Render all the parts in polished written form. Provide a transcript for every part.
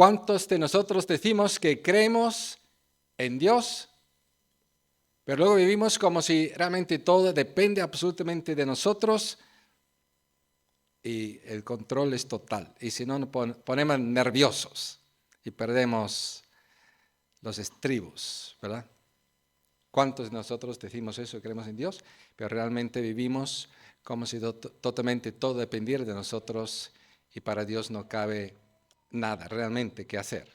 ¿Cuántos de nosotros decimos que creemos en Dios, pero luego vivimos como si realmente todo depende absolutamente de nosotros y el control es total? Y si no, nos ponemos nerviosos y perdemos los estribos, ¿verdad? ¿Cuántos de nosotros decimos eso y creemos en Dios, pero realmente vivimos como si totalmente todo dependiera de nosotros y para Dios no cabe nada realmente que hacer?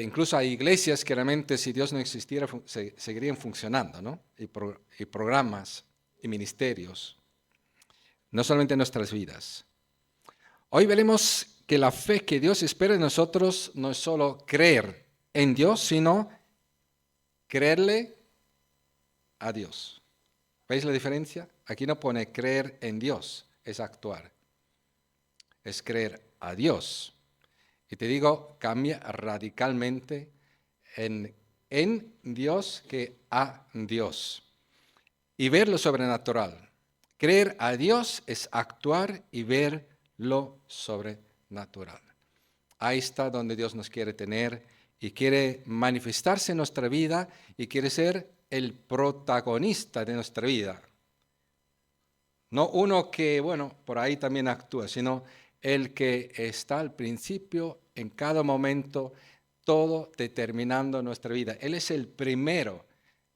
Incluso hay iglesias que realmente, si Dios no existiera, seguirían funcionando, ¿no? Y programas y ministerios, no solamente en nuestras vidas. Hoy veremos que la fe que Dios espera de nosotros no es solo creer en Dios, sino creerle a Dios. ¿Veis la diferencia? Aquí no pone creer en Dios, es actuar. Es creer a Dios. Y te digo, cambia radicalmente en Dios que a Dios. Y ver lo sobrenatural. Creer a Dios es actuar y ver lo sobrenatural. Ahí está donde Dios nos quiere tener y quiere manifestarse en nuestra vida y quiere ser el protagonista de nuestra vida. No uno que, bueno, por ahí también actúa, sino el que está al principio, en cada momento, todo determinando nuestra vida. Él es el primero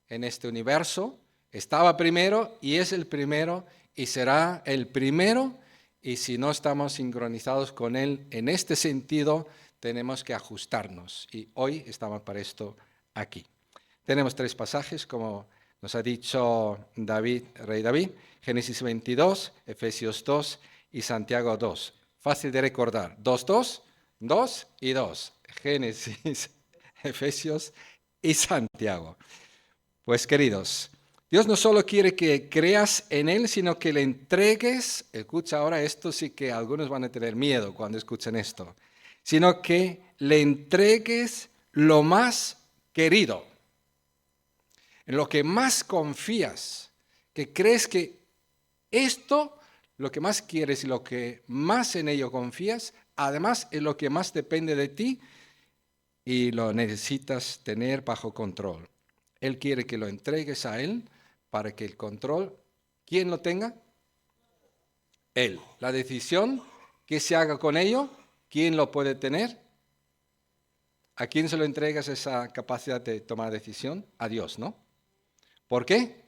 en este universo, estaba primero y es el primero y será el primero. Y si no estamos sincronizados con Él en este sentido, tenemos que ajustarnos. Y hoy estamos para esto aquí. Tenemos 3 pasajes, como nos ha dicho David, rey David: Génesis 22, Efesios 2 y Santiago 2. Fácil de recordar. 2, 2, 2 y 2. Génesis, Efesios y Santiago. Pues queridos, Dios no solo quiere que creas en Él, sino que le entregues, escucha ahora esto, sí que algunos van a tener miedo cuando escuchen esto, sino que le entregues lo más querido, en lo que más confías, que crees que esto, lo que más quieres y lo que más en ello confías, además es lo que más depende de ti y lo necesitas tener bajo control. Él quiere que lo entregues a Él para que el control, ¿quién lo tenga? Él. La decisión que se haga con ello, ¿quién lo puede tener? ¿A quién se lo entregas esa capacidad de tomar decisión? A Dios, ¿no? ¿Por qué?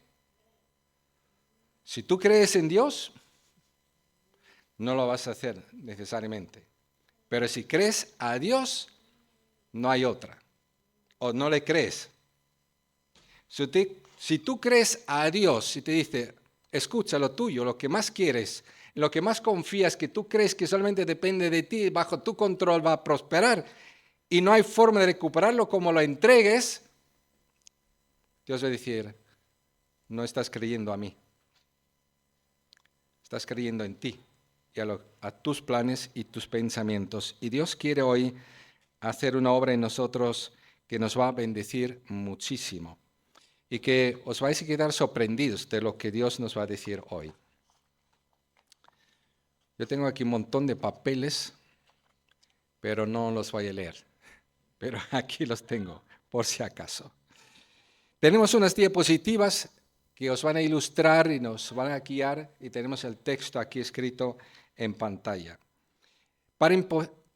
Si tú crees en Dios, no lo vas a hacer necesariamente. Pero si crees a Dios, no hay otra. O no le crees. Si tú crees a Dios y te dice, escucha lo tuyo, lo que más quieres, lo que más confías, que tú crees que solamente depende de ti, bajo tu control va a prosperar y no hay forma de recuperarlo como lo entregues, Dios va a decir, no estás creyendo a mí, estás creyendo en ti y a tus planes y tus pensamientos. Y Dios quiere hoy hacer una obra en nosotros que nos va a bendecir muchísimo. Y que os vais a quedar sorprendidos de lo que Dios nos va a decir hoy. Yo tengo aquí un montón de papeles, pero no los voy a leer. Pero aquí los tengo, por si acaso. Tenemos unas diapositivas que os van a ilustrar y nos van a guiar, y tenemos el texto aquí escrito en pantalla. Para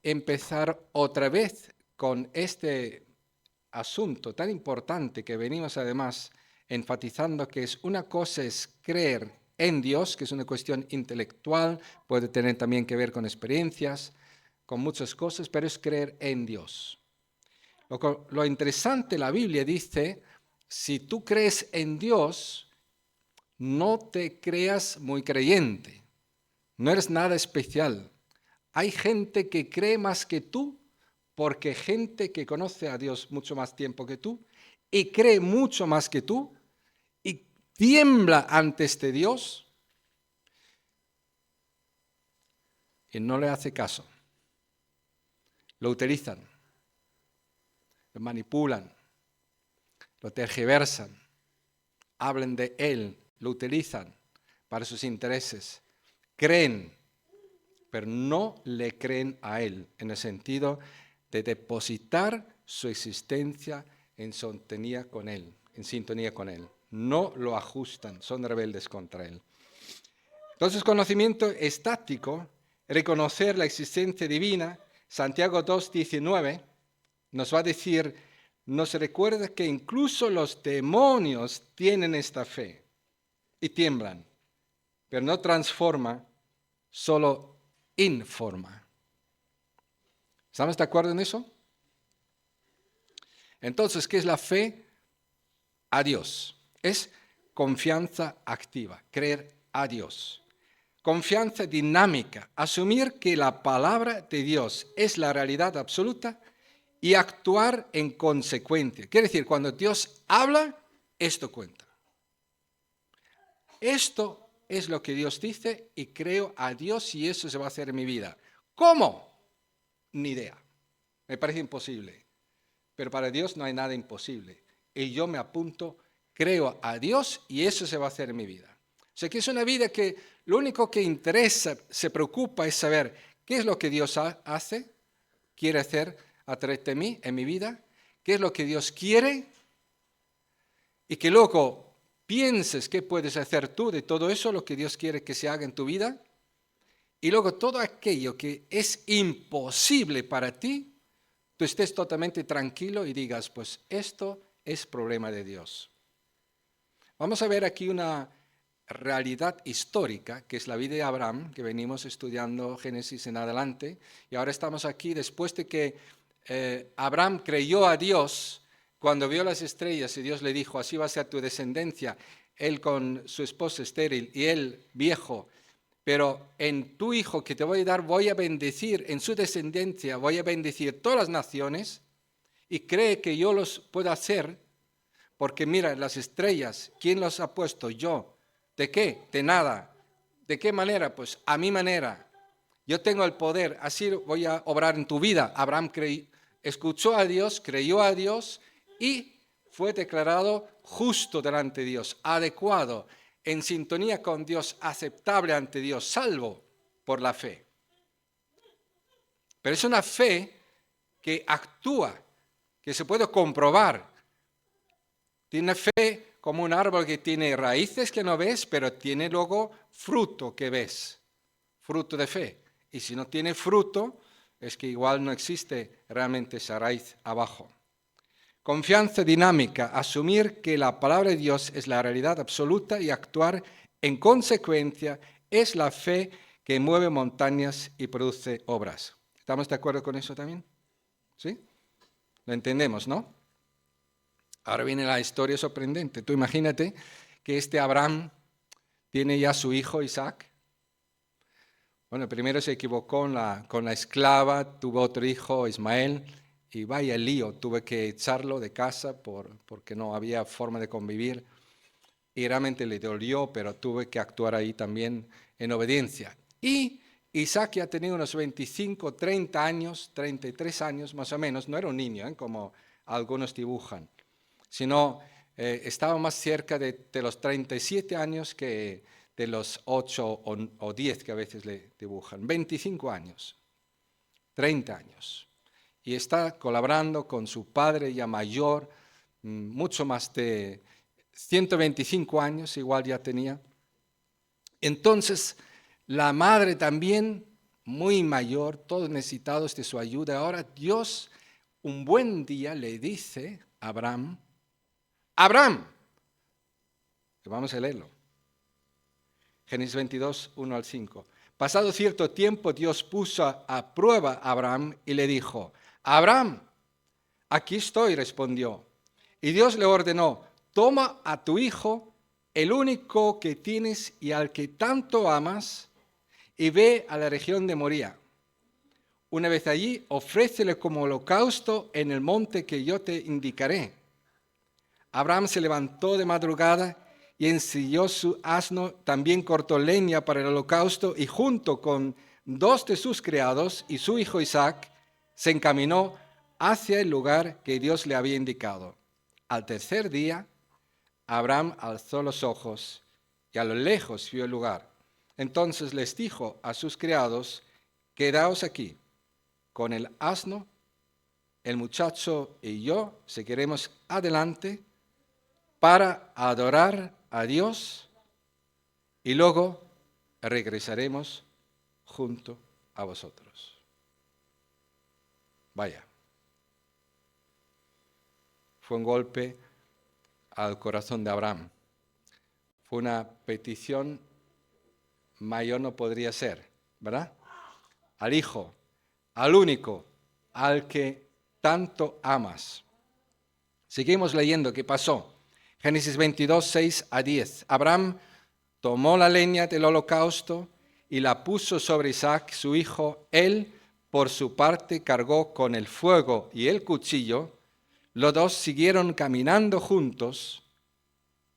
empezar otra vez con este asunto tan importante que venimos además enfatizando, que es una cosa es creer en Dios, que es una cuestión intelectual, puede tener también que ver con experiencias, con muchas cosas, pero es creer en Dios. Lo interesante, la Biblia dice, si tú crees en Dios, no te creas muy creyente, no eres nada especial. Hay gente que cree más que tú, porque gente que conoce a Dios mucho más tiempo que tú y cree mucho más que tú y tiembla ante este Dios y no le hace caso. Lo utilizan, lo manipulan, lo tergiversan, hablan de él, lo utilizan para sus intereses. Creen pero no le creen a Él, en el sentido de depositar su existencia en sintonía con Él, No lo ajustan, son rebeldes contra Él. Entonces, conocimiento estático, reconocer la existencia divina, Santiago 2:19 nos va a decir, nos recuerda que incluso los demonios tienen esta fe y tiemblan, pero no transforma, solo informa. ¿Estamos de acuerdo en eso? Entonces, ¿qué es la fe? A Dios. Es confianza activa, creer a Dios. Confianza dinámica, asumir que la palabra de Dios es la realidad absoluta y actuar en consecuencia. Quiere decir, cuando Dios habla, esto cuenta. Esto es lo que Dios dice y creo a Dios y eso se va a hacer en mi vida. ¿Cómo? Ni idea. Me parece imposible. Pero para Dios no hay nada imposible. Y yo me apunto, creo a Dios y eso se va a hacer en mi vida. O sea que es una vida que lo único que interesa, se preocupa es saber qué es lo que Dios hace, quiere hacer a través de mí, en mi vida, qué es lo que Dios quiere y que luego pienses qué puedes hacer tú de todo eso, lo que Dios quiere que se haga en tu vida, y luego todo aquello que es imposible para ti, tú estés totalmente tranquilo y digas, pues esto es problema de Dios. Vamos a ver aquí una realidad histórica, que es la vida de Abraham, que venimos estudiando Génesis en adelante, y ahora estamos aquí después de que Abraham creyó a Dios cuando vio las estrellas y Dios le dijo, así va a ser tu descendencia, él con su esposa estéril y él viejo, pero en tu hijo que te voy a dar voy a bendecir, en su descendencia voy a bendecir todas las naciones y cree que yo los puedo hacer, porque mira, las estrellas, ¿quién los ha puesto? Yo. ¿De qué? De nada. ¿De qué manera? Pues a mi manera. Yo tengo el poder, así voy a obrar en tu vida. Abraham escuchó a Dios, creyó a Dios y fue declarado justo delante de Dios, adecuado, en sintonía con Dios, aceptable ante Dios, salvo por la fe. Pero es una fe que actúa, que se puede comprobar. Tiene fe como un árbol que tiene raíces que no ves, pero tiene luego fruto que ves, fruto de fe. Y si no tiene fruto, es que igual no existe realmente esa raíz abajo. Confianza dinámica, asumir que la palabra de Dios es la realidad absoluta y actuar en consecuencia es la fe que mueve montañas y produce obras. ¿Estamos de acuerdo con eso también? ¿Sí? Lo entendemos, ¿no? Ahora viene la historia sorprendente. Tú imagínate que este Abraham tiene ya su hijo Isaac. Bueno, primero se equivocó con la esclava, tuvo otro hijo, Ismael, y vaya lío, tuve que echarlo de casa porque no había forma de convivir. Y realmente le dolió, pero tuve que actuar ahí también en obediencia. Y Isaac ya tenía unos 25, 30 años, 33 años más o menos, no era un niño, como algunos dibujan, sino estaba más cerca de los 37 años que de los 8 o 10 que a veces le dibujan. 25 años, 30 años. Y está colaborando con su padre ya mayor, mucho más de 125 años, igual ya tenía. Entonces, la madre también, muy mayor, todos necesitados de su ayuda. Ahora Dios, un buen día, le dice a Abraham, Abraham, vamos a leerlo, Génesis 22, 1 al 5. Pasado cierto tiempo, Dios puso a prueba a Abraham y le dijo, Abraham, aquí estoy, respondió. Y Dios le ordenó, toma a tu hijo, el único que tienes y al que tanto amas, y ve a la región de Moría. Una vez allí, ofrécele como holocausto en el monte que yo te indicaré. Abraham se levantó de madrugada y ensilló su asno, también cortó leña para el holocausto y junto con 2 de sus criados y su hijo Isaac, se encaminó hacia el lugar que Dios le había indicado. Al tercer día, Abraham alzó los ojos y a lo lejos vio el lugar. Entonces les dijo a sus criados quedaos aquí con el asno, el muchacho y yo seguiremos adelante para adorar a Dios y luego regresaremos junto a vosotros. Vaya, fue un golpe al corazón de Abraham. Fue una petición mayor no podría ser, ¿verdad? Al hijo, al único, al que tanto amas. Seguimos leyendo qué pasó. Génesis 22, 6 a 10. Abraham tomó la leña del holocausto y la puso sobre Isaac, su hijo. Él, por su parte, cargó con el fuego y el cuchillo. Los dos siguieron caminando juntos.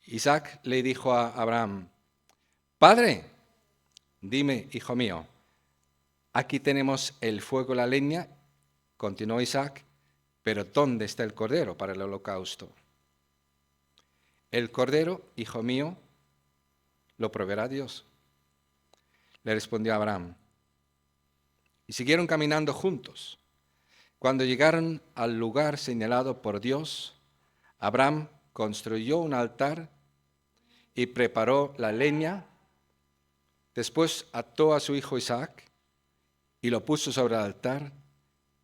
Isaac le dijo a Abraham: Padre, dime, hijo mío, aquí tenemos el fuego y la leña, continuó Isaac, pero ¿dónde está el cordero para el holocausto? El cordero, hijo mío, lo proveerá Dios, le respondió Abraham. Y siguieron caminando juntos. Cuando llegaron al lugar señalado por Dios, Abraham construyó un altar y preparó la leña. Después ató a su hijo Isaac y lo puso sobre el altar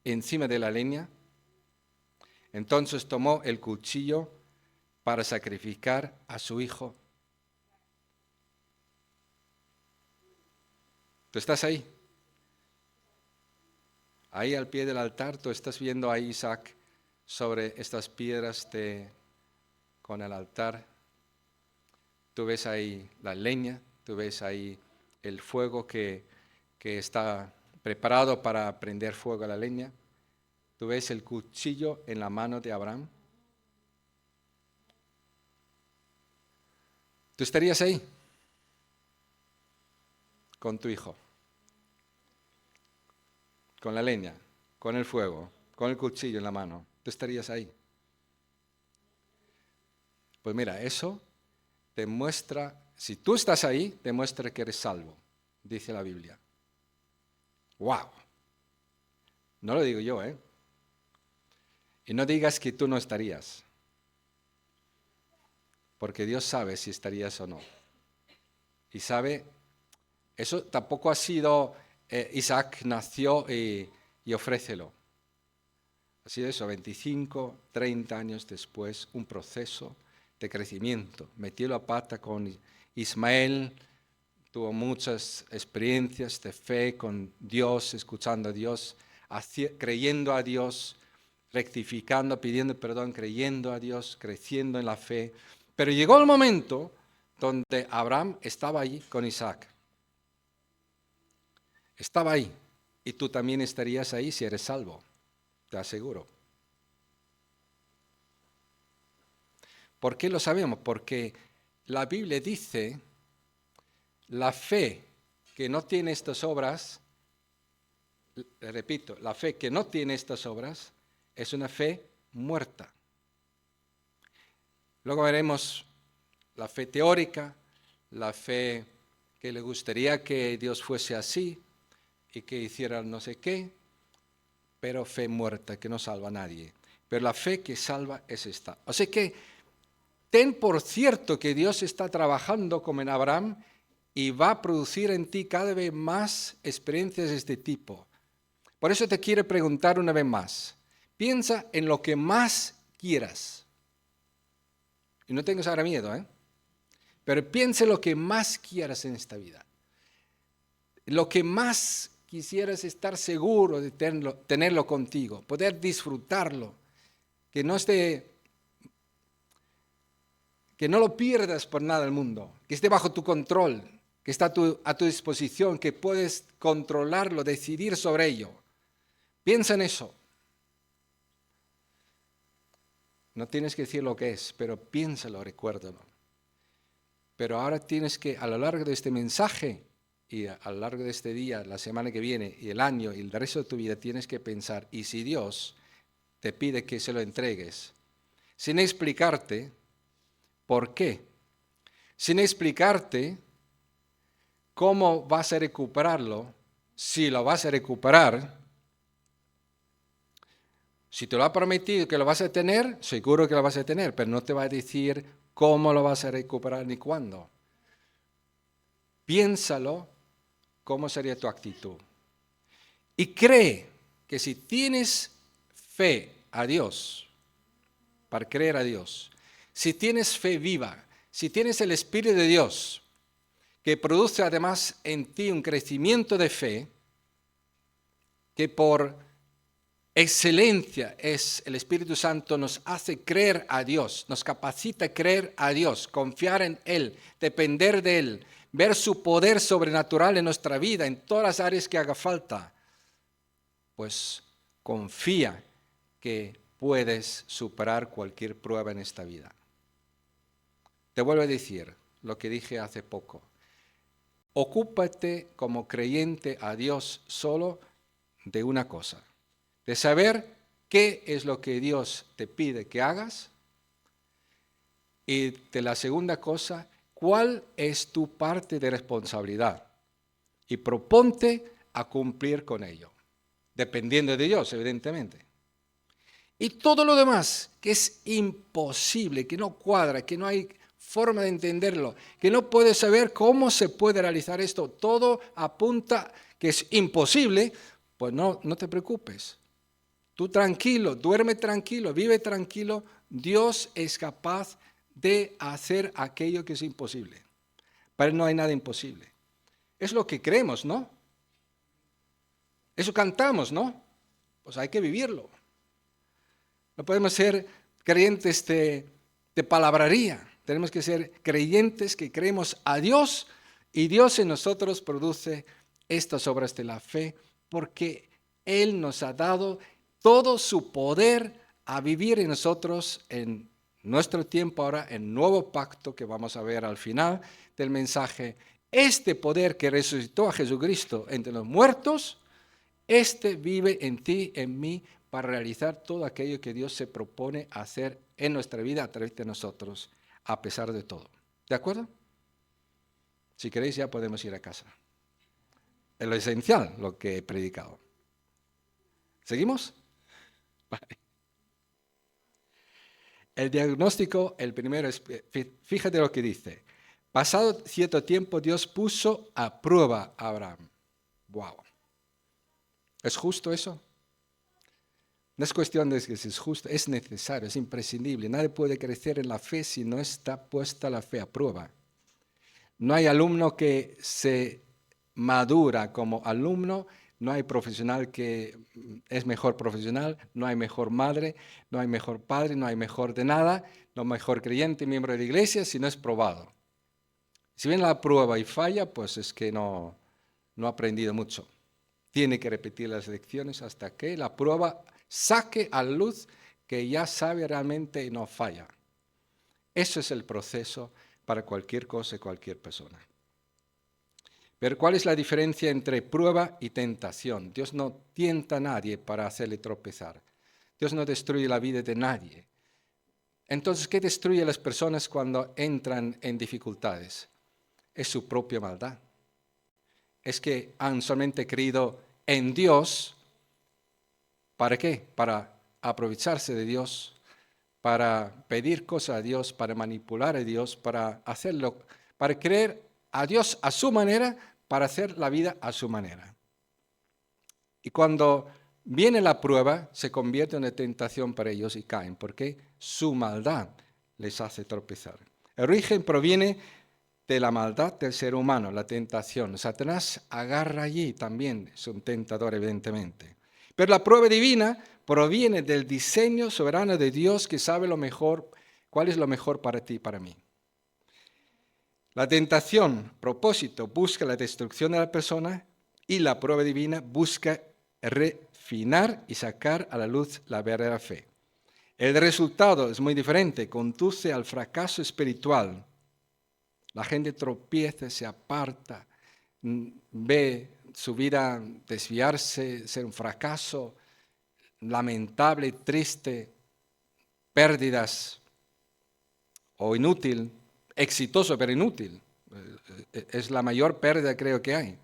encima de la leña. Entonces tomó el cuchillo para sacrificar a su hijo. ¿Tú estás ahí? Ahí al pie del altar, tú estás viendo a Isaac sobre estas piedras con el altar. Tú ves ahí la leña, tú ves ahí el fuego que está preparado para prender fuego a la leña. Tú ves el cuchillo en la mano de Abraham. ¿Tú estarías ahí con tu hijo? Con la leña, con el fuego, con el cuchillo en la mano. ¿Tú estarías ahí? Pues mira, eso demuestra, si tú estás ahí, demuestra que eres salvo, dice la Biblia. ¡Wow! No lo digo yo, ¿eh? Y no digas que tú no estarías, porque Dios sabe si estarías o no. Y sabe, eso tampoco ha sido Isaac nació y ofrécelo. Ha sido eso, 25, 30 años después, un proceso de crecimiento. Metió la pata con Ismael, tuvo muchas experiencias de fe con Dios, escuchando a Dios, creyendo a Dios, rectificando, pidiendo perdón, creyendo a Dios, creciendo en la fe. Pero llegó el momento donde Abraham estaba allí con Isaac. Estaba ahí. Y tú también estarías ahí si eres salvo, te aseguro. ¿Por qué lo sabemos? Porque la Biblia dice, la fe que no tiene estas obras, repito, la fe que no tiene estas obras es una fe muerta. Luego veremos la fe teórica, la fe que le gustaría que Dios fuese así y que hiciera no sé qué, pero fe muerta que no salva a nadie. Pero la fe que salva es esta. O sea que ten por cierto que Dios está trabajando como en Abraham y va a producir en ti cada vez más experiencias de este tipo. Por eso te quiero preguntar una vez más. Piensa en lo que más quieras. Y no tengas ahora miedo, ¿eh? Pero piensa en lo que más quieras en esta vida. Lo que más quisieras estar seguro de tenerlo contigo, poder disfrutarlo, que no lo pierdas por nada del mundo, que esté bajo tu control, que está a tu disposición, que puedes controlarlo, decidir sobre ello. Piensa en eso. No tienes que decir lo que es, pero piénsalo, recuérdalo. Pero ahora tienes que, a lo largo de este mensaje y a lo largo de este día, la semana que viene y el año y el resto de tu vida, tienes que pensar, y si Dios te pide que se lo entregues, sin explicarte por qué, sin explicarte cómo vas a recuperarlo, si lo vas a recuperar. Si te lo ha prometido que lo vas a tener, seguro que lo vas a tener, pero no te va a decir cómo lo vas a recuperar ni cuándo. Piénsalo, cómo sería tu actitud. Y cree que si tienes fe a Dios, para creer a Dios, si tienes fe viva, si tienes el Espíritu de Dios, que produce además en ti un crecimiento de fe, que por excelencia es el Espíritu Santo, nos hace creer a Dios, nos capacita a creer a Dios, confiar en Él, depender de Él, ver su poder sobrenatural en nuestra vida, en todas las áreas que haga falta. Pues confía que puedes superar cualquier prueba en esta vida. Te vuelvo a decir lo que dije hace poco. Ocúpate como creyente a Dios solo de una cosa, de saber qué es lo que Dios te pide que hagas, y de la segunda cosa, cuál es tu parte de responsabilidad, y proponte a cumplir con ello, dependiendo de Dios, evidentemente. Y todo lo demás, que es imposible, que no cuadra, que no hay forma de entenderlo, que no puedes saber cómo se puede realizar esto, todo apunta que es imposible, pues no te preocupes. Tú tranquilo, duerme tranquilo, vive tranquilo. Dios es capaz de hacer aquello que es imposible. Para Él no hay nada imposible. Es lo que creemos, ¿no? Eso cantamos, ¿no? Pues hay que vivirlo. No podemos ser creyentes de palabrería. Tenemos que ser creyentes que creemos a Dios, y Dios en nosotros produce estas obras de la fe, porque Él nos ha dado todo su poder a vivir en nosotros en nuestro tiempo ahora, en nuevo pacto que vamos a ver al final del mensaje. Este poder que resucitó a Jesucristo entre los muertos, este vive en ti, en mí, para realizar todo aquello que Dios se propone hacer en nuestra vida a través de nosotros, a pesar de todo. ¿De acuerdo? Si queréis ya podemos ir a casa. Es lo esencial lo que he predicado. ¿Seguimos? Vale. El diagnóstico, el primero es, fíjate lo que dice. Pasado cierto tiempo Dios puso a prueba a Abraham. ¡Wow! ¿Es justo eso? No es cuestión de que si es justo, es necesario, es imprescindible. Nadie puede crecer en la fe si no está puesta la fe a prueba. No hay alumno que se madura como alumno, no hay profesional que es mejor profesional, no hay mejor madre, no hay mejor padre, no hay mejor de nada, no mejor creyente, miembro de la iglesia, si no es probado. Si viene la prueba y falla, pues es que no ha aprendido mucho. Tiene que repetir las lecciones hasta que la prueba saque a luz que ya sabe realmente y no falla. Eso es el proceso para cualquier cosa y cualquier persona. Pero ¿cuál es la diferencia entre prueba y tentación? Dios no tienta a nadie para hacerle tropezar. Dios no destruye la vida de nadie. Entonces, ¿qué destruye a las personas cuando entran en dificultades? Es su propia maldad. Es que han solamente creído en Dios. ¿Para qué? Para aprovecharse de Dios, para pedir cosas a Dios, para manipular a Dios, para hacerlo, para creer a Dios a su manera, para hacer la vida a su manera. Y cuando viene la prueba, se convierte en una tentación para ellos y caen, porque su maldad les hace tropezar. El origen proviene de la maldad del ser humano, la tentación. Satanás agarra allí también, es un tentador evidentemente. Pero la prueba divina proviene del diseño soberano de Dios, que sabe lo mejor, cuál es lo mejor para ti y para mí. La tentación, propósito, busca la destrucción de la persona, y la prueba divina busca refinar y sacar a la luz la verdadera fe. El resultado es muy diferente, conduce al fracaso espiritual. La gente tropieza, se aparta, ve su vida desviarse, ser un fracaso lamentable, triste, pérdidas o inútil, exitoso pero inútil. Es la mayor pérdida creo que hay.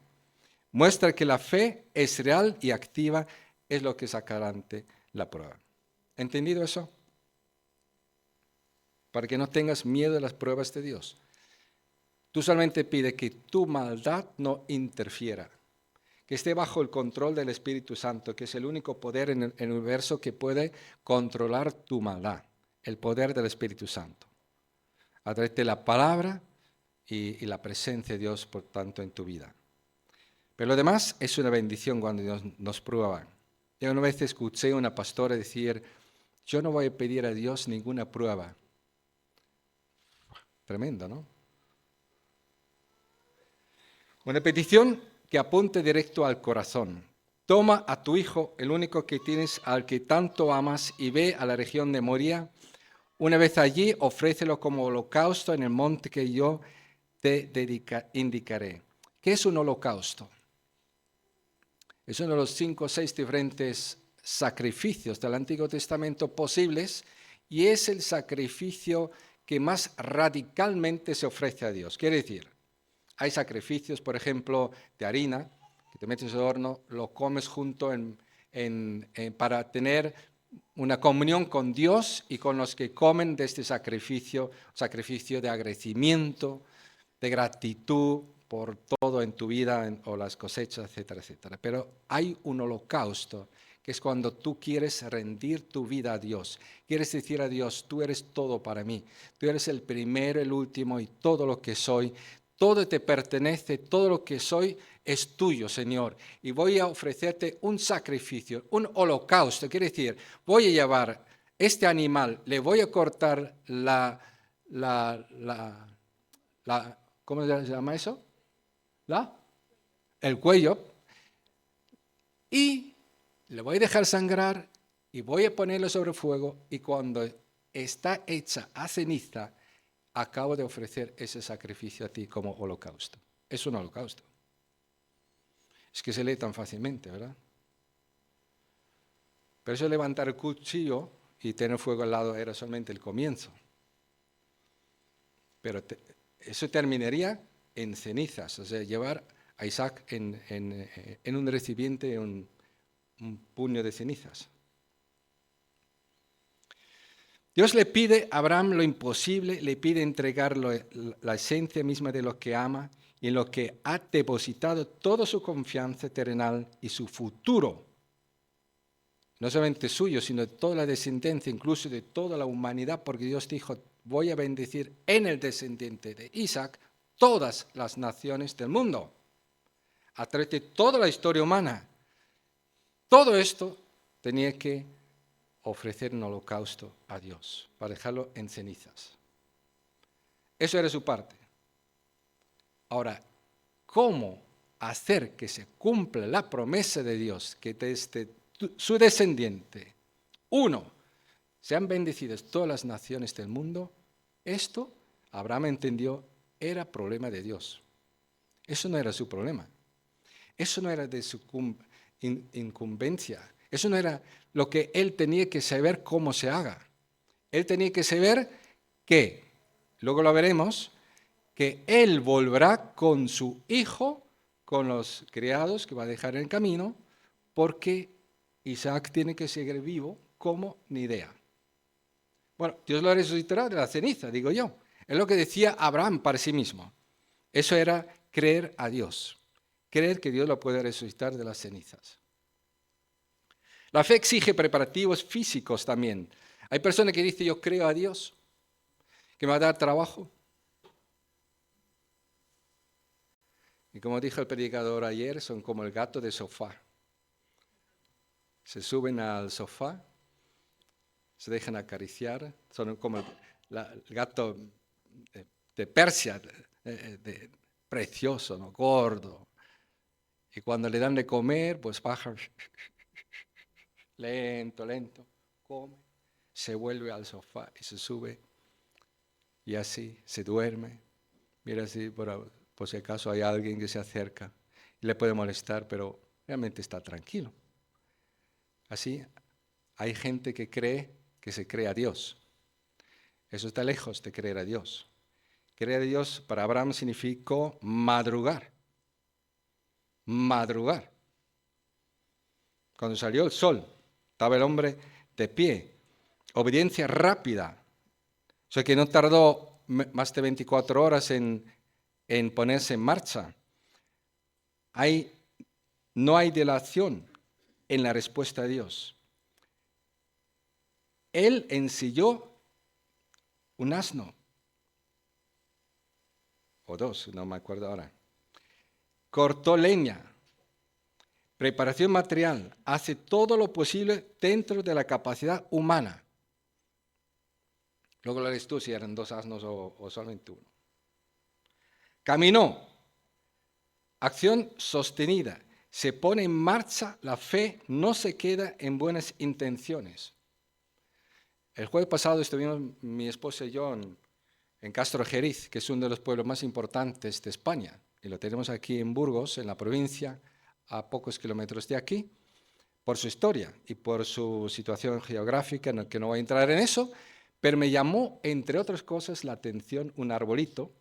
Muestra que la fe es real y activa, es lo que sacará ante la prueba. ¿Entendido eso? Para que no tengas miedo de las pruebas de Dios. Tú solamente pide que tu maldad no interfiera, que esté bajo el control del Espíritu Santo, que es el único poder en el universo que puede controlar tu maldad, el poder del Espíritu Santo, a través de la palabra y la presencia de Dios, por tanto, en tu vida. Pero lo demás es una bendición cuando Dios nos prueba. Yo una vez escuché a una pastora decir, yo no voy a pedir a Dios ninguna prueba. Tremendo, ¿no? Una petición que apunte directo al corazón. Toma a tu hijo, el único que tienes, al que tanto amas, y ve a la región de Moría. Una vez allí, ofrécelo como holocausto en el monte que yo te indicaré. ¿Qué es un holocausto? Es uno de los 5 o 6 diferentes sacrificios del Antiguo Testamento posibles y es el sacrificio que más radicalmente se ofrece a Dios. Quiere decir, hay sacrificios, por ejemplo, de harina, que te metes al horno, lo comes junto para tener una comunión con Dios y con los que comen de este sacrificio de agradecimiento, de gratitud por todo en tu vida o las cosechas, etcétera, etcétera. Pero hay un holocausto, que es cuando tú quieres rendir tu vida a Dios. Quieres decir a Dios, tú eres todo para mí. Tú eres el primero, el último y todo lo que soy. Todo te pertenece, todo lo que soy es tuyo, Señor. Y voy a ofrecerte un sacrificio, un holocausto. Quiere decir, voy a llevar este animal, le voy a cortar ¿cómo se llama eso? El cuello. Y le voy a dejar sangrar y voy a ponerlo sobre el fuego. Y cuando está hecha a ceniza, acabo de ofrecer ese sacrificio a ti como holocausto. Es un holocausto. Es que se lee tan fácilmente, ¿verdad? Pero eso levantar el cuchillo y tener fuego al lado era solamente el comienzo. Pero eso terminaría en cenizas, o sea, llevar a Isaac en un recipiente, un puño de cenizas. Dios le pide a Abraham lo imposible, le pide entregar la esencia misma de lo que ama y en lo que ha depositado toda su confianza terrenal y su futuro, no solamente suyo, sino de toda la descendencia, incluso de toda la humanidad, porque Dios dijo, voy a bendecir en el descendiente de Isaac todas las naciones del mundo, a través de toda la historia humana. Todo esto tenía que ofrecer un holocausto a Dios, para dejarlo en cenizas. Eso era su parte. Ahora, ¿cómo hacer que se cumpla la promesa de Dios, que desde su descendiente, sean bendecidas todas las naciones del mundo? Esto, Abraham entendió, era problema de Dios. Eso no era su problema. Eso no era de su incumbencia. Eso no era lo que él tenía que saber cómo se haga. Él tenía que saber que, luego lo veremos, que él volverá con su hijo, con los criados que va a dejar en el camino, porque Isaac tiene que seguir vivo como ni idea. Bueno, Dios lo resucitará de la ceniza, digo yo. Es lo que decía Abraham para sí mismo. Eso era creer a Dios. Creer que Dios lo puede resucitar de las cenizas. La fe exige preparativos físicos también. Hay personas que dicen, yo creo a Dios, que me va a dar trabajo. Y como dijo el predicador ayer, son como el gato de sofá. Se suben al sofá, se dejan acariciar, son como el gato de Persia, precioso, ¿no? Gordo. Y cuando le dan de comer, pues baja lento, lento, come, se vuelve al sofá y se sube y así se duerme. Mira así, por si acaso hay alguien que se acerca y le puede molestar, pero realmente está tranquilo. Así hay gente que cree que se cree a Dios. Eso está lejos de creer a Dios. Creer a Dios para Abraham significó madrugar. madrugar. Cuando salió el sol, estaba el hombre de pie. Obediencia rápida. O sea que no tardó más de 24 horas en ponerse en marcha. No hay dilación en la respuesta a Dios. Él ensilló un asno, o dos, no me acuerdo ahora. Cortó leña, preparación material, hace todo lo posible dentro de la capacidad humana. Luego lo lees tú si eran 2 asnos o solamente uno. Caminó, acción sostenida, se pone en marcha, la fe no se queda en buenas intenciones. El jueves pasado estuvimos mi esposa y yo en Castro Jeriz, que es uno de los pueblos más importantes de España, y lo tenemos aquí en Burgos, en la provincia, a pocos kilómetros de aquí, por su historia y por su situación geográfica, en el que no voy a entrar en eso, pero me llamó, entre otras cosas, la atención un arbolito,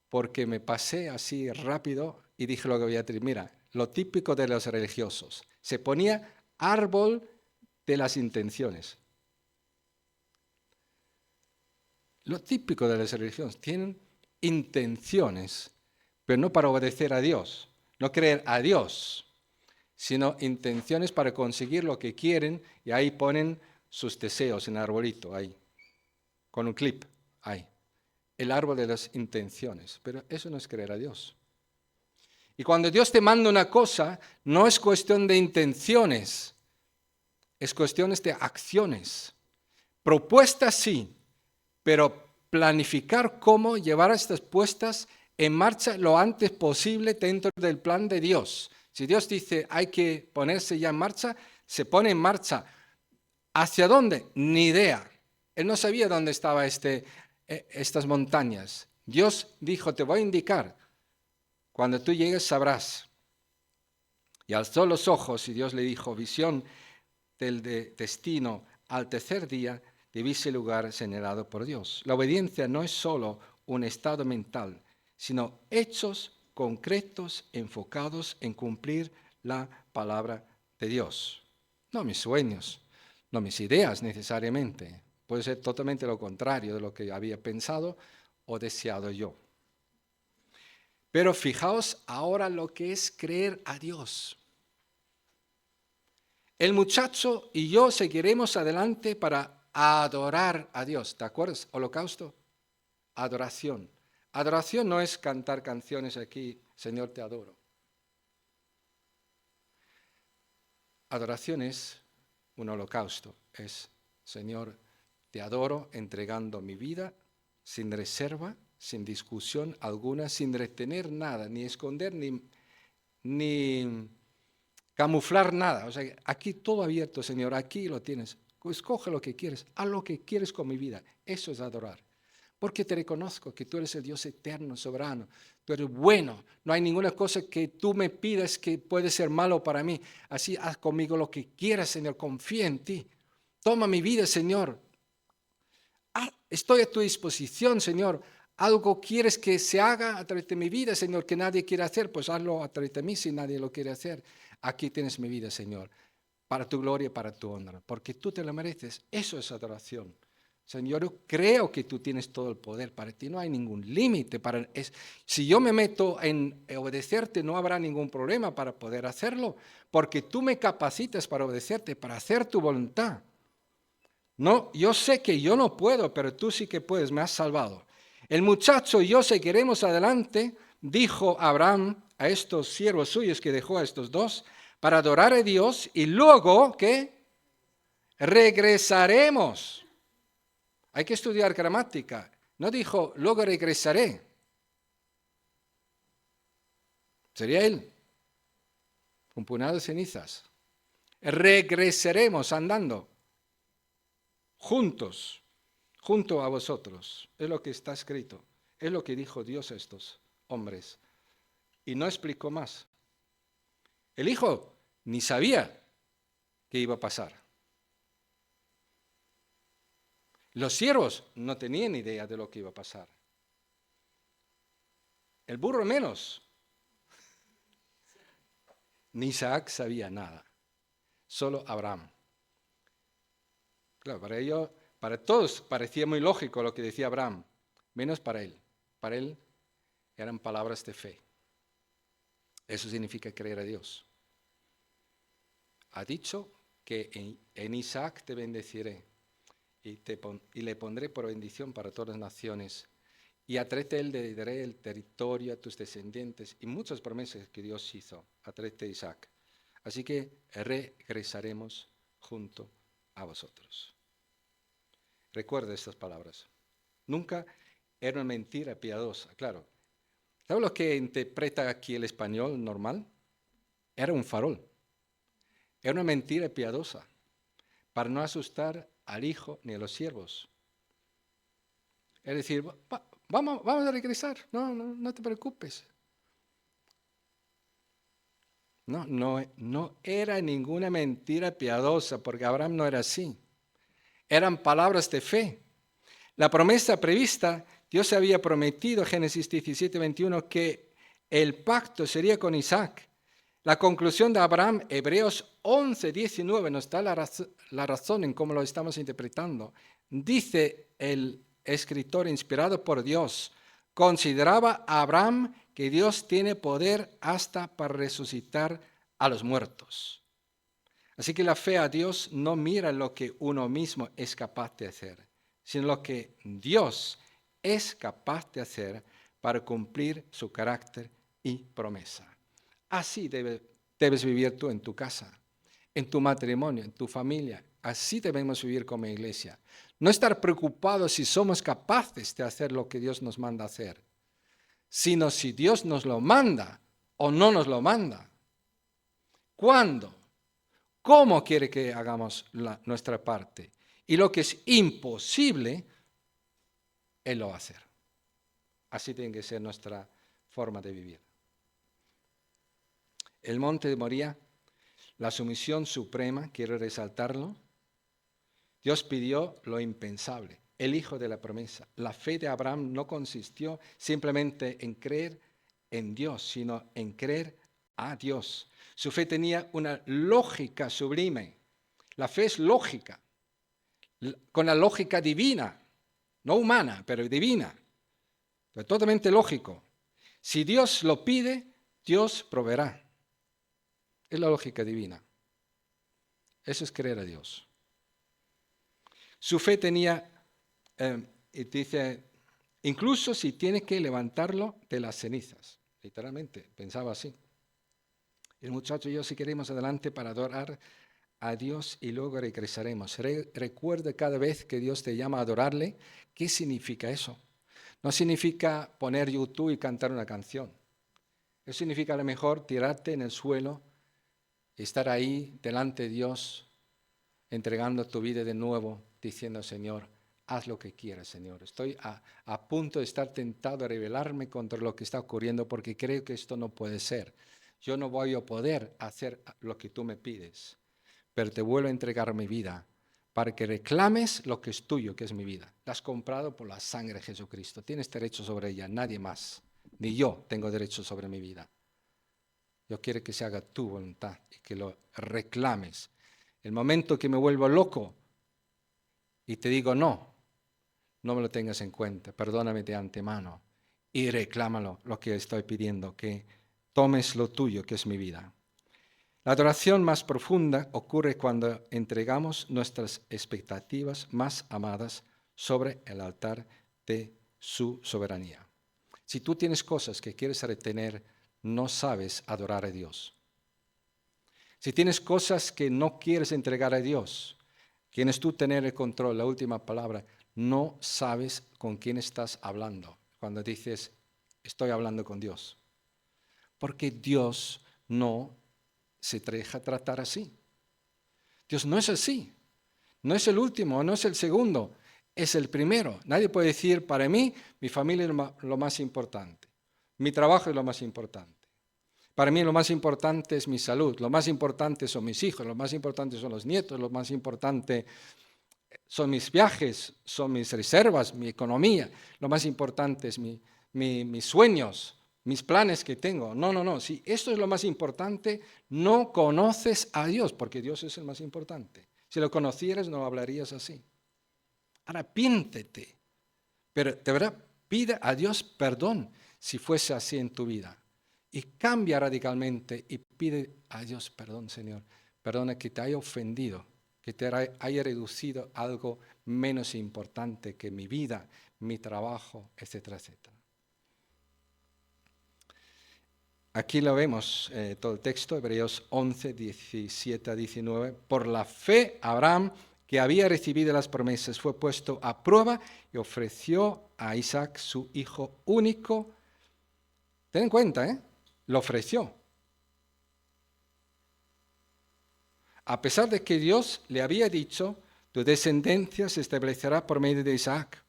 porque me pasé así rápido y dije lo que voy a decir, mira, lo típico de los religiosos, se ponía árbol de las intenciones. Lo típico de las religiones, tienen intenciones, pero no para obedecer a Dios, no creer a Dios, sino intenciones para conseguir lo que quieren y ahí ponen sus deseos en el arbolito, ahí, con un clip, ahí. El árbol de las intenciones, pero eso no es creer a Dios. Y cuando Dios te manda una cosa, no es cuestión de intenciones, es cuestión de acciones. Propuestas sí, pero planificar cómo llevar estas puestas en marcha lo antes posible dentro del plan de Dios. Si Dios dice hay que ponerse ya en marcha, se pone en marcha. ¿Hacia dónde? Ni idea. Él no sabía dónde estaban estas montañas. Dios dijo, te voy a indicar. Cuando tú llegues sabrás. Y alzó los ojos y Dios le dijo, visión del destino al tercer día, debiste el lugar señalado por Dios. La obediencia no es solo un estado mental, sino hechos concretos enfocados en cumplir la palabra de Dios. No mis sueños, no mis ideas necesariamente. Puede ser totalmente lo contrario de lo que había pensado o deseado yo. Pero fijaos ahora lo que es creer a Dios. El muchacho y yo seguiremos adelante para adorar a Dios. ¿Te acuerdas? Holocausto. Adoración. Adoración no es cantar canciones aquí, Señor, te adoro. Adoración es un holocausto. Es, Señor, te adoro entregando mi vida sin reserva, sin discusión alguna, sin retener nada, ni esconder, ni camuflar nada. O sea, aquí todo abierto, Señor, aquí lo tienes. Escoge lo que quieres, haz lo que quieres con mi vida. Eso es adorar. Porque te reconozco que tú eres el Dios eterno, soberano. Tú eres bueno. No hay ninguna cosa que tú me pidas que puede ser malo para mí. Así haz conmigo lo que quieras, Señor. Confía en ti. Toma mi vida, Señor. Estoy a tu disposición, Señor. Algo quieres que se haga a través de mi vida, Señor, que nadie quiere hacer, pues hazlo a través de mí si nadie lo quiere hacer. Aquí tienes mi vida, Señor, para tu gloria y para tu honra, porque tú te lo mereces. Eso es adoración. Señor, yo creo que tú tienes todo el poder. Para ti no hay ningún límite. Si yo me meto en obedecerte, no habrá ningún problema para poder hacerlo, porque tú me capacitas para obedecerte, para hacer tu voluntad. No, yo sé que yo no puedo, pero tú sí que puedes, me has salvado. El muchacho y yo seguiremos adelante, dijo Abraham a estos siervos suyos que dejó a estos dos, para adorar a Dios y luego, ¿qué? Regresaremos. Hay que estudiar gramática. No dijo, luego regresaré. Sería él, un puñado de cenizas. Regresaremos andando, juntos, junto a vosotros. Es lo que está escrito. Es lo que dijo Dios a estos hombres. Y no explicó más. El hijo ni sabía qué iba a pasar. Los siervos no tenían idea de lo que iba a pasar. El burro menos. ni Isaac sabía nada, solo Abraham. Claro, para todos parecía muy lógico lo que decía Abraham, menos para él. Para él eran palabras de fe. Eso significa creer a Dios. Ha dicho que en Isaac te bendeciré y le pondré por bendición para todas las naciones. Y a través de él le daré el territorio a tus descendientes y muchas promesas que Dios hizo a través de Isaac. Así que regresaremos junto a vosotros. Recuerda estas palabras. Nunca era una mentira piadosa, claro. ¿Sabes lo que interpreta aquí el español normal? Era un farol. Era una mentira piadosa para no asustar al hijo ni a los siervos. Es decir, vamos a regresar, no te preocupes. No era ninguna mentira piadosa, porque Abraham no era así. Eran palabras de fe. La promesa prevista, Dios había prometido, Génesis 17, 21, que el pacto sería con Isaac. La conclusión de Abraham, Hebreos 11, 19, nos da la razón en cómo lo estamos interpretando. Dice el escritor inspirado por Dios, consideraba a Abraham que Dios tiene poder hasta para resucitar a los muertos. Así que la fe a Dios no mira lo que uno mismo es capaz de hacer, sino lo que Dios es capaz de hacer para cumplir su carácter y promesa. Así debes vivir tú en tu casa, en tu matrimonio, en tu familia. Así debemos vivir como iglesia. No estar preocupados si somos capaces de hacer lo que Dios nos manda hacer, sino si Dios nos lo manda o no nos lo manda. ¿Cuándo? ¿Cómo quiere que hagamos nuestra parte? Y lo que es imposible, Él lo va a hacer. Así tiene que ser nuestra forma de vivir. El monte de Moría, la sumisión suprema, quiero resaltarlo. Dios pidió lo impensable, el hijo de la promesa. La fe de Abraham no consistió simplemente en creer en Dios, sino en creer a Dios. Su fe tenía una lógica sublime. La fe es lógica, con la lógica divina, no humana, pero divina. Pero totalmente lógico. Si Dios lo pide, Dios proveerá. Es la lógica divina. Eso es creer a Dios. Su fe tenía, dice, incluso si tiene que levantarlo de las cenizas. Literalmente, pensaba así. El muchacho y yo, si queremos adelante para adorar a Dios y luego regresaremos. Recuerda cada vez que Dios te llama a adorarle, ¿qué significa eso? No significa poner YouTube y cantar una canción. Eso significa a lo mejor tirarte en el suelo, estar ahí delante de Dios, entregando tu vida de nuevo, diciendo, Señor, haz lo que quieras, Señor. Estoy a punto de estar tentado a rebelarme contra lo que está ocurriendo porque creo que esto no puede ser. Yo no voy a poder hacer lo que tú me pides, pero te vuelvo a entregar mi vida para que reclames lo que es tuyo, que es mi vida. La has comprado por la sangre de Jesucristo. Tienes derecho sobre ella, nadie más. Ni yo tengo derecho sobre mi vida. Yo quiero que se haga tu voluntad y que lo reclames. El momento que me vuelvo loco y te digo no me lo tengas en cuenta, perdóname de antemano y reclámalo lo que estoy pidiendo, que tomes lo tuyo, que es mi vida. La adoración más profunda ocurre cuando entregamos nuestras expectativas más amadas sobre el altar de su soberanía. Si tú tienes cosas que quieres retener, no sabes adorar a Dios. Si tienes cosas que no quieres entregar a Dios, quieres tú tener el control, la última palabra, no sabes con quién estás hablando cuando dices, estoy hablando con Dios. Porque Dios no se deja tratar así. Dios no es así. No es el último, no es el segundo, es el primero. Nadie puede decir, para mí, mi familia es lo más importante. Mi trabajo es lo más importante. Para mí lo más importante es mi salud, lo más importante son mis hijos, lo más importante son los nietos, lo más importante son mis viajes, son mis reservas, mi economía, lo más importante es mis sueños, mis planes que tengo. No, no, no. Si esto es lo más importante, no conoces a Dios, porque Dios es el más importante. Si lo conocieras, no hablarías así. Arrepiéntete. Pero de verdad, pide a Dios perdón si fuese así en tu vida. Y cambia radicalmente y pide a Dios perdón, Señor. Perdona que te haya ofendido, que te haya reducido a algo menos importante que mi vida, mi trabajo, etcétera, etcétera. Aquí lo vemos, todo el texto, Hebreos 11, 17 a 19. Por la fe, Abraham, que había recibido las promesas, fue puesto a prueba y ofreció a Isaac su hijo único. Ten en cuenta, lo ofreció. A pesar de que Dios le había dicho, tu descendencia se establecerá por medio de Isaac.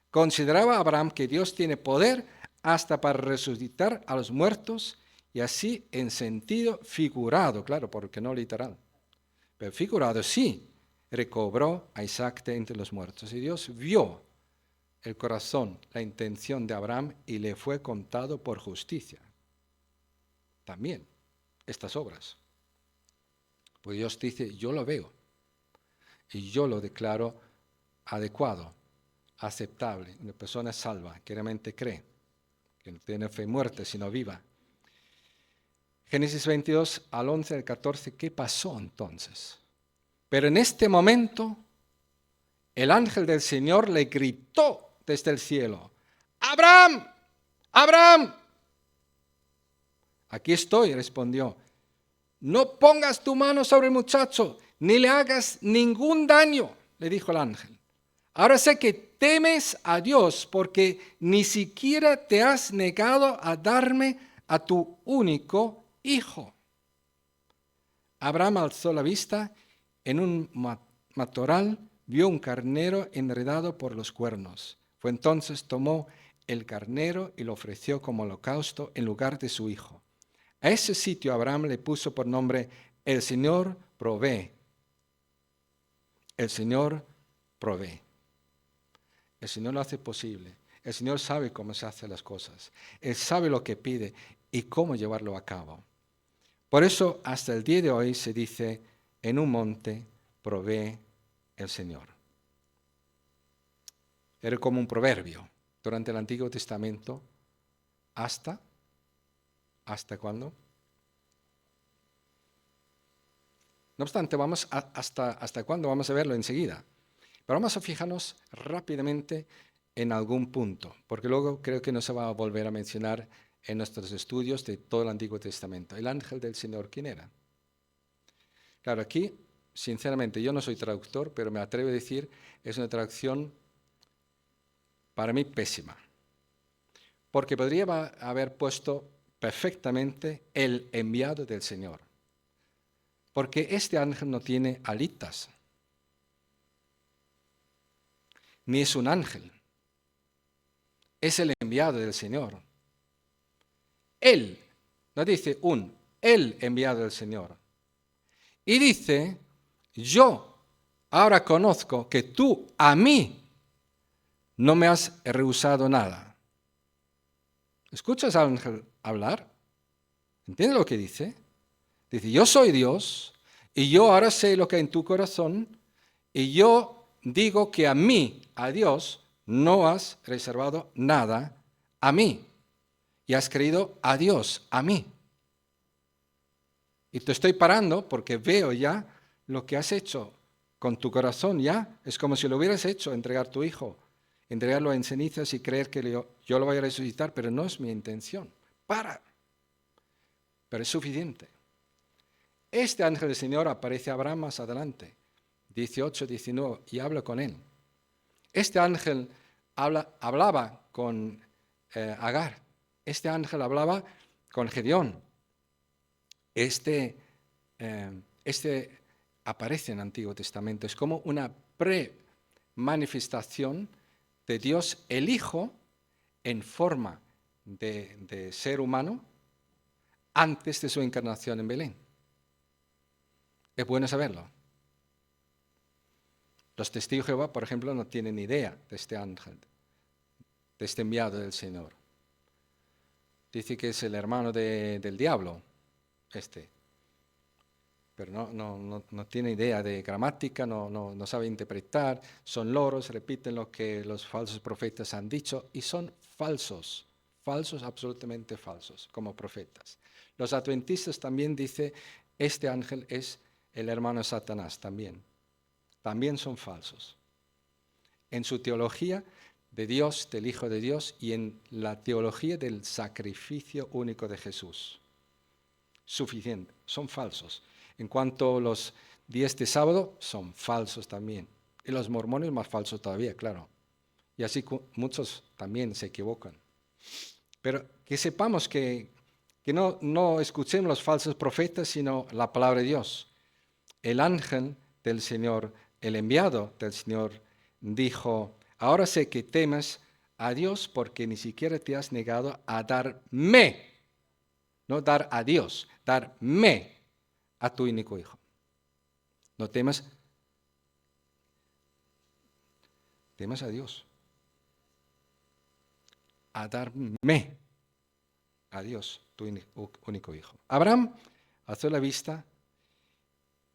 Consideraba Abraham que Dios tiene poder hasta para resucitar a los muertos, y así en sentido figurado, claro, porque no literal, pero figurado sí, recobró a Isaac de entre los muertos. Y Dios vio el corazón, la intención de Abraham y le fue contado por justicia. También estas obras. Pues Dios dice, yo lo veo y yo lo declaro adecuado, aceptable, una persona salva, que realmente cree, que no tiene fe muerta, sino viva. Génesis 22 al 11 al 14, ¿qué pasó entonces? Pero en este momento, el ángel del Señor le gritó desde el cielo, ¡Abraham! ¡Abraham! Aquí estoy, respondió. No pongas tu mano sobre el muchacho, ni le hagas ningún daño, le dijo el ángel. Ahora sé que temes a Dios porque ni siquiera te has negado a darme a tu único hijo. Abraham alzó la vista, en un matorral vio un carnero enredado por los cuernos. Fue entonces tomó el carnero y lo ofreció como holocausto en lugar de su hijo. A ese sitio Abraham le puso por nombre, el Señor provee. El Señor provee. El Señor lo hace posible. El Señor sabe cómo se hacen las cosas. Él sabe lo que pide y cómo llevarlo a cabo. Por eso, hasta el día de hoy se dice, en un monte provee el Señor. Era como un proverbio durante el Antiguo Testamento. ¿Hasta cuándo? No obstante, vamos hasta cuándo vamos a verlo enseguida. Pero vamos a fijarnos rápidamente en algún punto, porque luego creo que no se va a volver a mencionar en nuestros estudios de todo el Antiguo Testamento. El ángel del Señor, ¿quién era? Claro, aquí, sinceramente, yo no soy traductor, pero me atrevo a decir, es una traducción para mí pésima. Porque podría haber puesto perfectamente el enviado del Señor. Porque este ángel no tiene alitas, ni es un ángel, es el enviado del Señor. Él, no dice el enviado del Señor. Y dice, yo ahora conozco que tú a mí no me has rehusado nada. ¿Escuchas al ángel hablar? ¿Entiendes lo que dice? Dice, yo soy Dios y yo ahora sé lo que hay en tu corazón y yo digo que a mí, a Dios, no has reservado nada a mí y has creído a Dios, a mí. Y te estoy parando porque veo ya lo que has hecho con tu corazón ya. Es como si lo hubieras hecho, entregar tu hijo, entregarlo en cenizas y creer que yo lo voy a resucitar, pero no es mi intención. Para. Pero es suficiente. Este ángel del Señor aparece a Abraham más adelante, 18, 19, y habla con él. Este ángel hablaba con Agar. Este ángel hablaba con Gedeón. Este aparece en el Antiguo Testamento. Es como una pre-manifestación de Dios el Hijo en forma de ser humano antes de su encarnación en Belén. Es bueno saberlo. Los testigos de Jehová, por ejemplo, no tienen idea de este ángel, de este enviado del Señor. dice que es el hermano del diablo, pero no tiene idea de gramática, no sabe interpretar, son loros, repiten lo que los falsos profetas han dicho y son falsos, absolutamente falsos, como profetas. Los adventistas también dicen, este ángel es el hermano de Satanás también son falsos. En su teología de Dios, del Hijo de Dios, y en la teología del sacrificio único de Jesús. Suficiente, son falsos. En cuanto a los días de sábado, son falsos también. Y los mormones más falsos todavía, claro. Y así muchos también se equivocan. Pero que sepamos que no escuchemos los falsos profetas, sino la palabra de Dios. El ángel del Señor, el enviado del Señor, dijo, ahora sé que temes a Dios porque ni siquiera te has negado a darme, no dar a Dios, darme a tu único hijo. No temas a Dios, a darme a Dios, tu único hijo. Abraham alzó la vista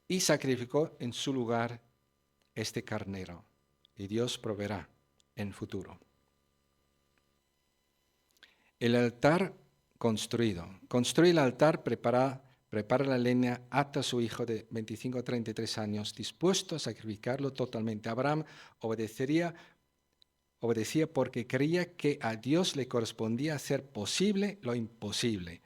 y sacrificó en su lugar este carnero, y Dios proveerá en futuro. El altar construido. Construye el altar, prepara la leña, ata a su hijo de 25 a 33 años, dispuesto a sacrificarlo totalmente. Abraham obedecía porque creía que a Dios le correspondía hacer posible lo imposible.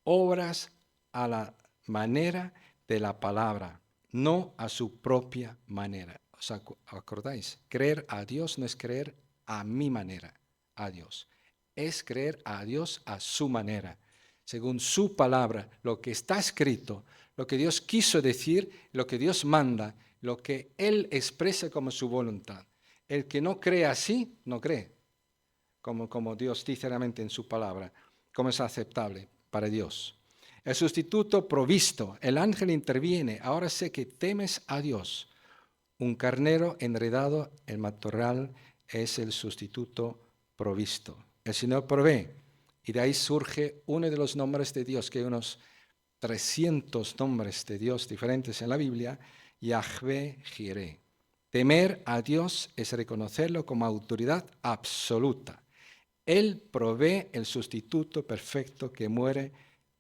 Obras a la manera de la palabra, no a su propia manera. ¿Os acordáis? Creer a Dios no es creer a mi manera, a Dios. Es creer a Dios a su manera, según su palabra, lo que está escrito, lo que Dios quiso decir, lo que Dios manda, lo que Él expresa como su voluntad. El que no cree así, no cree, como Dios dice realmente en su palabra, como es aceptable para Dios. El sustituto provisto, el ángel interviene, ahora sé que temes a Dios. Un carnero enredado en matorral es el sustituto provisto. El Señor provee, y de ahí surge uno de los nombres de Dios, que hay unos 300 nombres de Dios diferentes en la Biblia, Yahvé Jireh. Temer a Dios es reconocerlo como autoridad absoluta. Él provee el sustituto perfecto que muere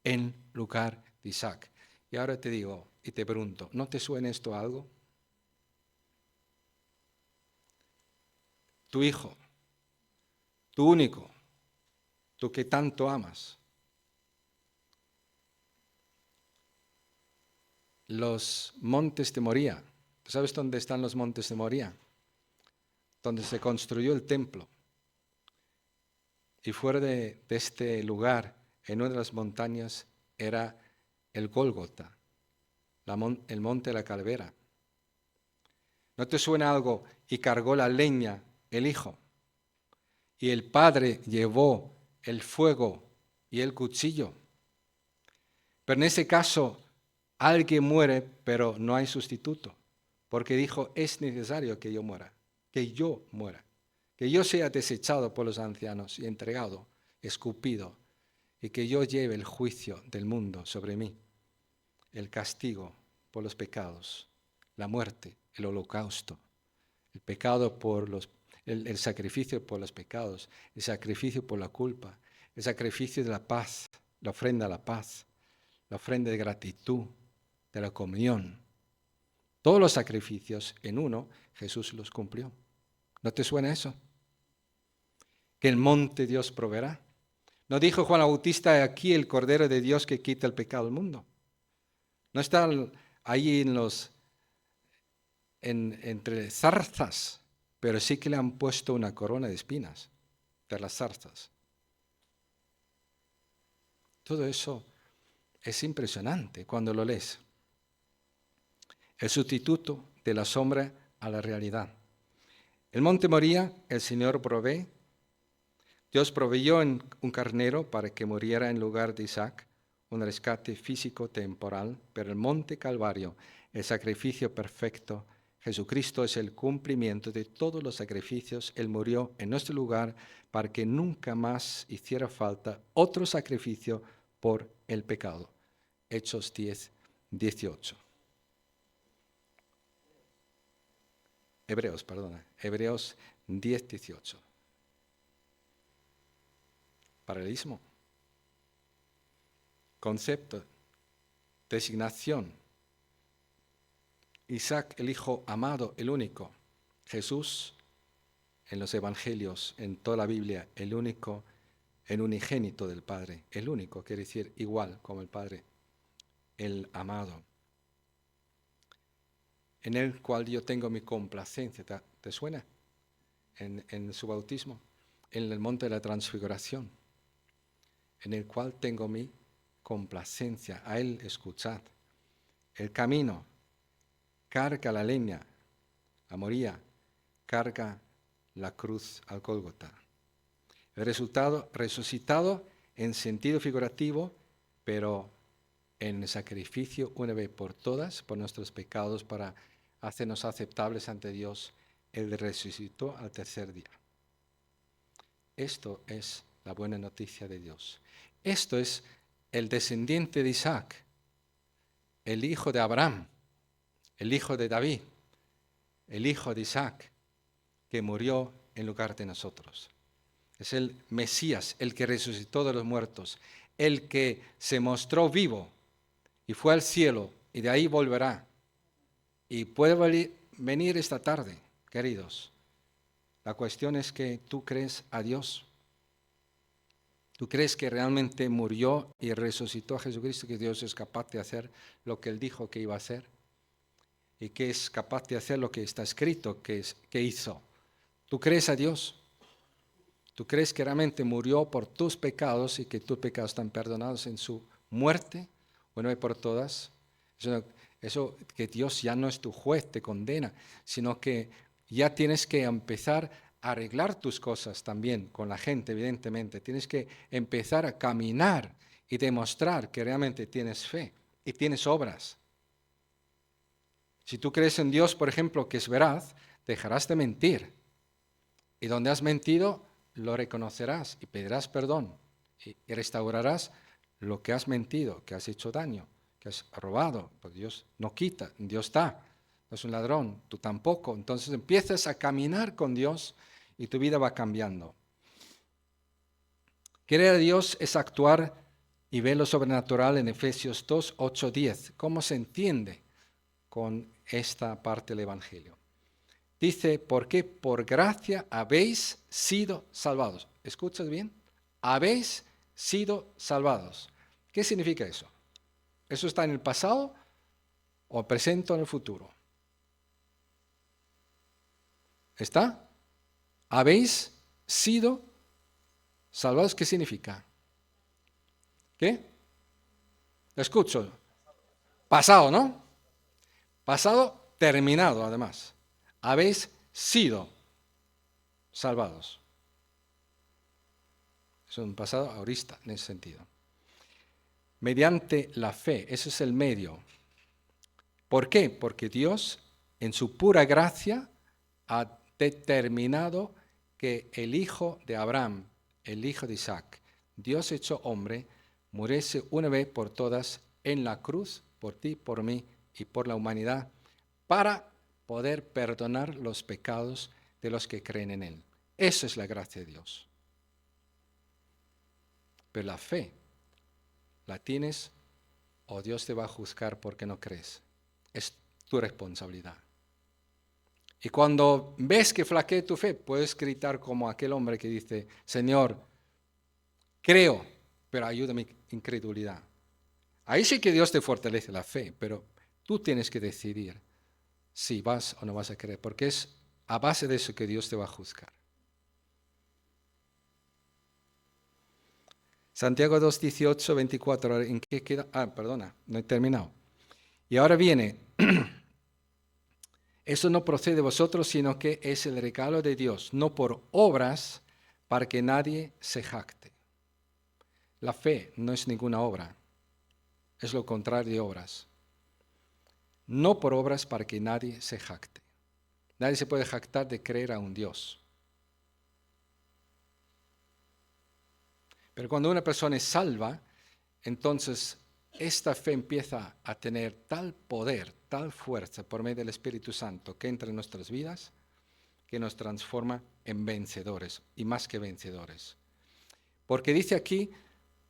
en lugar de Isaac. Y ahora te digo y te pregunto, ¿no te suena esto a algo? Tu hijo, tu único, tú que tanto amas. Los montes de Moría. ¿Tú sabes dónde están los montes de Moría? Donde se construyó el templo. Y fuera de este lugar, en una de las montañas, era el Gólgota, el monte de la calavera. ¿No te suena algo? Y cargó la leña el hijo. Y el padre llevó el fuego y el cuchillo. Pero en ese caso, alguien muere, pero no hay sustituto. Porque dijo, es necesario que yo muera, que yo sea desechado por los ancianos y entregado, escupido, y que yo lleve el juicio del mundo sobre mí, el castigo por los pecados, la muerte, el holocausto, el pecado el sacrificio por los pecados, el sacrificio por la culpa, el sacrificio de la paz, la ofrenda a la paz, la ofrenda de gratitud, de la comunión. Todos los sacrificios en uno, Jesús los cumplió. ¿No te suena eso? Que el monte Dios proveerá. ¿No dijo Juan Bautista, aquí el Cordero de Dios que quita el pecado del mundo? No está ahí entre zarzas, pero sí que le han puesto una corona de espinas de las zarzas. Todo eso es impresionante cuando lo lees. El sustituto de la sombra a la realidad. El monte Moría, el Señor provee. Dios proveyó un carnero para que muriera en lugar de Isaac, un rescate físico temporal, pero el monte Calvario, el sacrificio perfecto, Jesucristo es el cumplimiento de todos los sacrificios. Él murió en nuestro lugar para que nunca más hiciera falta otro sacrificio por el pecado. Hechos 10, 18. Hebreos 10, 18. Paralelismo. Concepto. Designación. Isaac, el hijo amado, el único. Jesús, en los evangelios, en toda la Biblia, el único, el unigénito del Padre. El único, quiere decir igual como el Padre. El amado. En el cual yo tengo mi complacencia. ¿Te suena? En su bautismo. En el monte de la transfiguración. En el cual tengo mi complacencia. A él escuchad. El camino. Carga la leña, la moría, carga la cruz al Gólgota. El resultado, resucitado en sentido figurativo, pero en sacrificio una vez por todas, por nuestros pecados, para hacernos aceptables ante Dios, Él resucitó al tercer día. Esto es la buena noticia de Dios. Esto es el descendiente de Isaac, el hijo de Abraham, el hijo de David, el hijo de Isaac, que murió en lugar de nosotros. Es el Mesías, el que resucitó de los muertos, el que se mostró vivo y fue al cielo y de ahí volverá. Y puede venir esta tarde, queridos. La cuestión es que tú crees a Dios. ¿Tú crees que realmente murió y resucitó a Jesucristo, que Dios es capaz de hacer lo que Él dijo que iba a hacer? Y que es capaz de hacer lo que está escrito que hizo. ¿Tú crees a Dios? ¿Tú crees que realmente murió por tus pecados y que tus pecados están perdonados en su muerte? Bueno, y por todas. Eso que Dios ya no es tu juez, te condena, sino que ya tienes que empezar a arreglar tus cosas también con la gente, evidentemente. Tienes que empezar a caminar y demostrar que realmente tienes fe y tienes obras. Si tú crees en Dios, por ejemplo, que es veraz, dejarás de mentir. Y donde has mentido, lo reconocerás y pedirás perdón. Y restaurarás lo que has mentido, que has hecho daño, que has robado. Pues Dios no quita, Dios da. No es un ladrón, tú tampoco. Entonces empiezas a caminar con Dios y tu vida va cambiando. Creer a Dios es actuar y ver lo sobrenatural en Efesios 2, 8, 10. ¿Cómo se entiende con esta parte del Evangelio? Dice, porque por gracia habéis sido salvados. ¿Escuchas bien? Habéis sido salvados. ¿Qué significa eso? ¿Eso está en el pasado o presente o en el futuro? ¿Está? ¿Habéis sido salvados? ¿Qué significa? ¿Qué? Escucho. Pasado, ¿no? Pasado terminado, además. Habéis sido salvados. Es un pasado aorista en ese sentido. Mediante la fe, ese es el medio. ¿Por qué? Porque Dios, en su pura gracia, ha determinado que el hijo de Abraham, el hijo de Isaac, Dios hecho hombre, muriese una vez por todas en la cruz, por ti, por mí y por la humanidad, para poder perdonar los pecados de los que creen en Él. Esa es la gracia de Dios. Pero la fe la tienes o Dios te va a juzgar porque no crees. Es tu responsabilidad. Y cuando ves que flaquea tu fe, puedes gritar como aquel hombre que dice, Señor, creo, pero ayuda mi incredulidad. Ahí sí que Dios te fortalece la fe, pero tú tienes que decidir si vas o no vas a creer, porque es a base de eso que Dios te va a juzgar. Santiago 2, 18, 24, ¿en qué queda? Perdona, no he terminado. Y ahora viene, eso no procede de vosotros, sino que es el regalo de Dios, no por obras, para que nadie se jacte. La fe no es ninguna obra, es lo contrario de obras. No por obras para que nadie se jacte. Nadie se puede jactar de creer a un Dios. Pero cuando una persona es salva, entonces esta fe empieza a tener tal poder, tal fuerza por medio del Espíritu Santo que entra en nuestras vidas, que nos transforma en vencedores y más que vencedores. Porque dice aquí,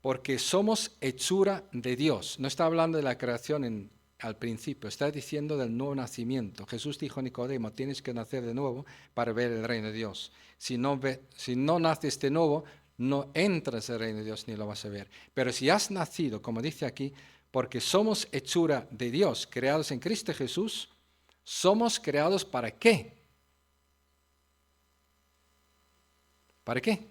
porque somos hechura de Dios. No está hablando de la creación al principio, está diciendo del nuevo nacimiento. Jesús dijo a Nicodemo, tienes que nacer de nuevo para ver el reino de Dios. Si no naces de nuevo, no entras al reino de Dios ni lo vas a ver. Pero si has nacido, como dice aquí, porque somos hechura de Dios, creados en Cristo Jesús, somos creados ¿para qué? ¿Para qué?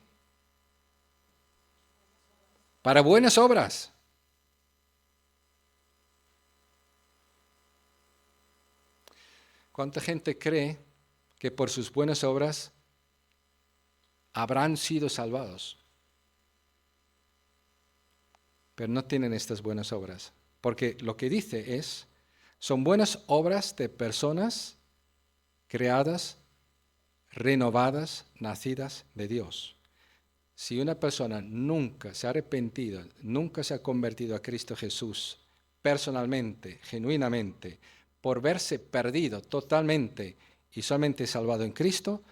Para buenas obras. ¿Cuánta gente cree que por sus buenas obras habrán sido salvados? Pero no tienen estas buenas obras. Porque lo que dice son buenas obras de personas creadas, renovadas, nacidas de Dios. Si una persona nunca se ha arrepentido, nunca se ha convertido a Cristo Jesús personalmente, genuinamente, por verse perdido totalmente y solamente salvado en Cristo,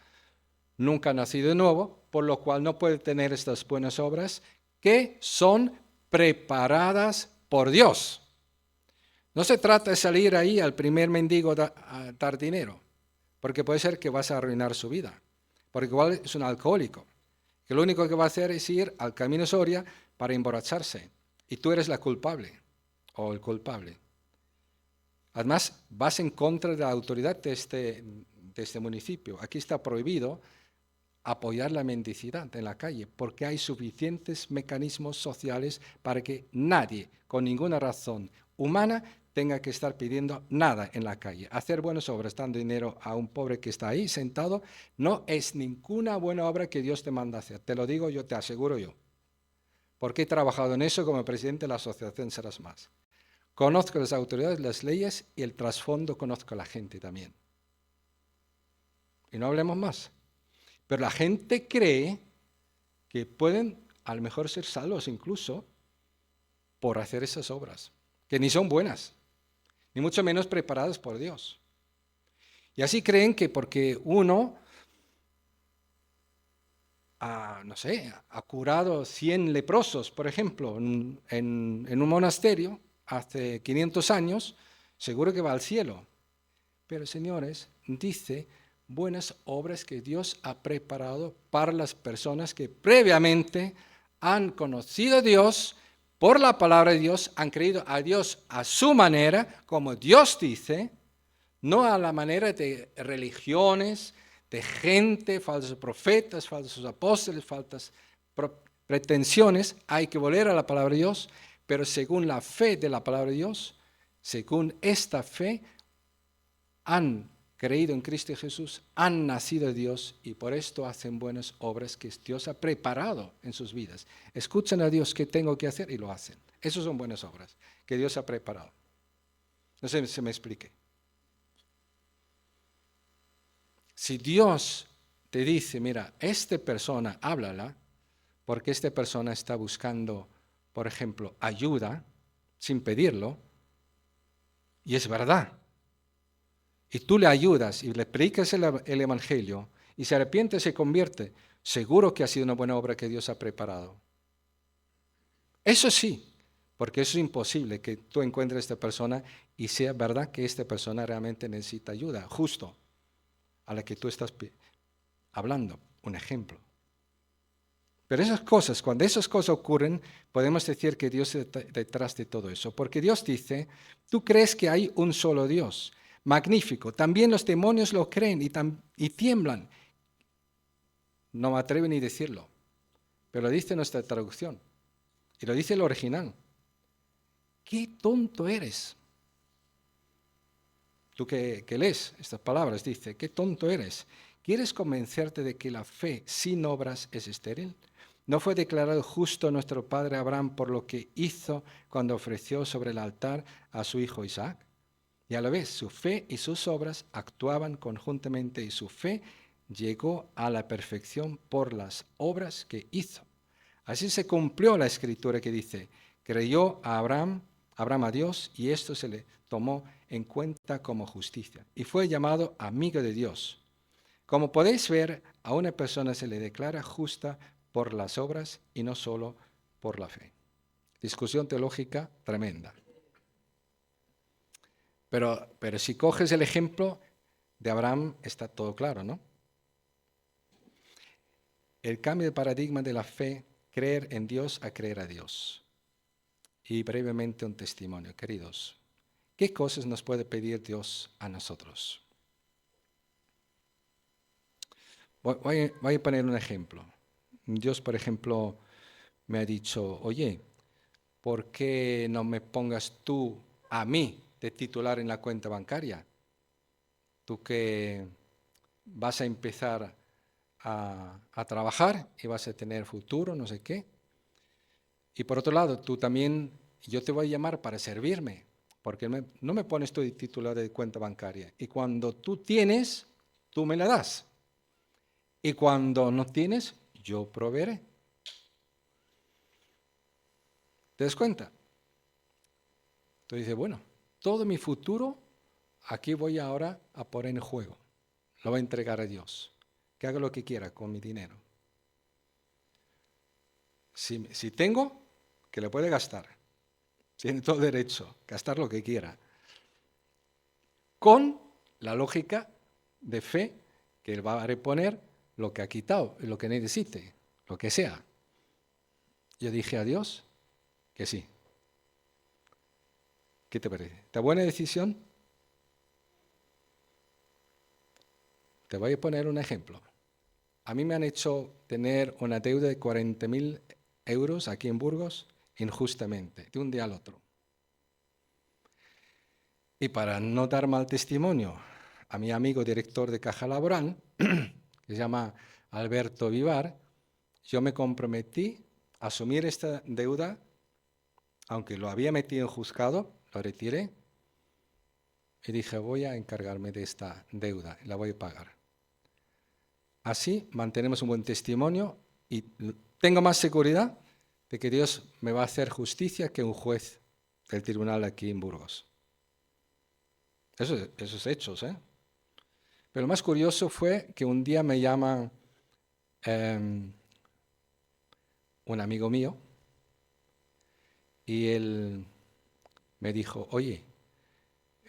nunca ha nacido de nuevo, por lo cual no puede tener estas buenas obras que son preparadas por Dios. No se trata de salir ahí al primer mendigo a dar dinero, porque puede ser que vas a arruinar su vida, porque igual es un alcohólico, que lo único que va a hacer es ir al Camino Soria para emborracharse, y tú eres la culpable o el culpable. Además, vas en contra de la autoridad de este municipio. Aquí está prohibido apoyar la mendicidad en la calle, porque hay suficientes mecanismos sociales para que nadie, con ninguna razón humana, tenga que estar pidiendo nada en la calle. Hacer buenas obras dando dinero a un pobre que está ahí sentado no es ninguna buena obra que Dios te manda hacer. Te lo digo yo, te aseguro yo, porque he trabajado en eso como presidente de la Asociación Serás Más. Conozco las autoridades, las leyes y el trasfondo conozco a la gente también. Y no hablemos más. Pero la gente cree que pueden a lo mejor ser salvos incluso por hacer esas obras, que ni son buenas, ni mucho menos preparadas por Dios. Y así creen que porque uno ha curado 100 leprosos, por ejemplo, en un monasterio hace 500 años, seguro que va al cielo. Pero, señores, dice buenas obras que Dios ha preparado para las personas que previamente han conocido a Dios por la palabra de Dios, han creído a Dios a su manera, como Dios dice, no a la manera de religiones, de gente, falsos profetas, falsos apóstoles, falsas pretensiones. Hay que volver a la palabra de Dios, pero según la fe de la palabra de Dios, según esta fe, han creído en Cristo Jesús, han nacido de Dios y por esto hacen buenas obras que Dios ha preparado en sus vidas. Escuchan a Dios qué tengo que hacer y lo hacen. Esas son buenas obras que Dios ha preparado. No sé si me explique. Si Dios te dice, mira, esta persona, háblala, porque esta persona está buscando, por ejemplo, ayuda, sin pedirlo, y es verdad. Y tú le ayudas y le predicas el Evangelio y se arrepiente y se convierte, seguro que ha sido una buena obra que Dios ha preparado. Eso sí, porque eso es imposible que tú encuentres a esta persona y sea verdad que esta persona realmente necesita ayuda, justo a la que tú estás hablando, un ejemplo. Pero esas cosas, cuando esas cosas ocurren, podemos decir que Dios está detrás de todo eso, porque Dios dice, tú crees que hay un solo Dios. Magnífico. También los demonios lo creen y tiemblan. No me atrevo ni a decirlo, pero lo dice nuestra traducción. Y lo dice el original. ¡Qué tonto eres! Tú que lees estas palabras, dice, ¡qué tonto eres! ¿Quieres convencerte de que la fe sin obras es estéril? ¿No fue declarado justo nuestro padre Abraham por lo que hizo cuando ofreció sobre el altar a su hijo Isaac? Y a la vez su fe y sus obras actuaban conjuntamente y su fe llegó a la perfección por las obras que hizo. Así se cumplió la escritura que dice, creyó a Abraham a Dios y esto se le tomó en cuenta como justicia y fue llamado amigo de Dios. Como podéis ver, a una persona se le declara justa por las obras y no solo por la fe. Discusión teológica tremenda. Pero si coges el ejemplo de Abraham, está todo claro, ¿no? El cambio de paradigma de la fe, creer en Dios a creer a Dios. Y brevemente un testimonio, queridos. ¿Qué cosas nos puede pedir Dios a nosotros? Voy a poner un ejemplo. Dios, por ejemplo, me ha dicho, oye, ¿por qué no me pongas tú a mí de titular en la cuenta bancaria? Tú que vas a empezar a trabajar y vas a tener futuro, no sé qué. Y por otro lado, tú también, yo te voy a llamar para servirme, porque no me pones tú de titular de cuenta bancaria. Y cuando tú tienes, tú me la das. Y cuando no tienes, yo proveeré. ¿Te das cuenta? Entonces dice, bueno, todo mi futuro aquí voy ahora a poner en juego. Lo voy a entregar a Dios. Que haga lo que quiera con mi dinero. Si tengo, que lo puede gastar. Tiene todo derecho, gastar lo que quiera. Con la lógica de fe que él va a reponer lo que ha quitado, lo que necesite, lo que sea. Yo dije a Dios que sí. ¿Qué te parece? ¿Está buena decisión? Te voy a poner un ejemplo. A mí me han hecho tener una deuda de 40.000 euros aquí en Burgos injustamente, de un día al otro. Y para no dar mal testimonio a mi amigo director de Caja Laboral, que se llama Alberto Vivar, yo me comprometí a asumir esta deuda, aunque lo había metido en juzgado, lo retiré y dije, voy a encargarme de esta deuda y la voy a pagar. Así mantenemos un buen testimonio y tengo más seguridad de que Dios me va a hacer justicia que un juez del tribunal aquí en Burgos. Esos hechos, ¿eh? Pero lo más curioso fue que un día me llama un amigo mío y él me dijo, oye,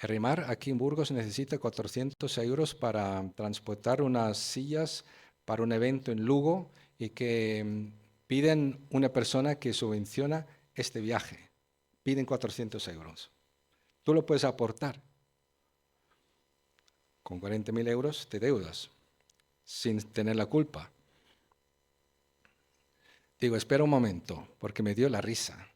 Rimar aquí en Burgos necesita 400 euros para transportar unas sillas para un evento en Lugo y que piden una persona que subvenciona este viaje. Piden 400 euros. Tú lo puedes aportar. Con 40.000 euros te deudas, sin tener la culpa. Digo, espera un momento, porque me dio la risa.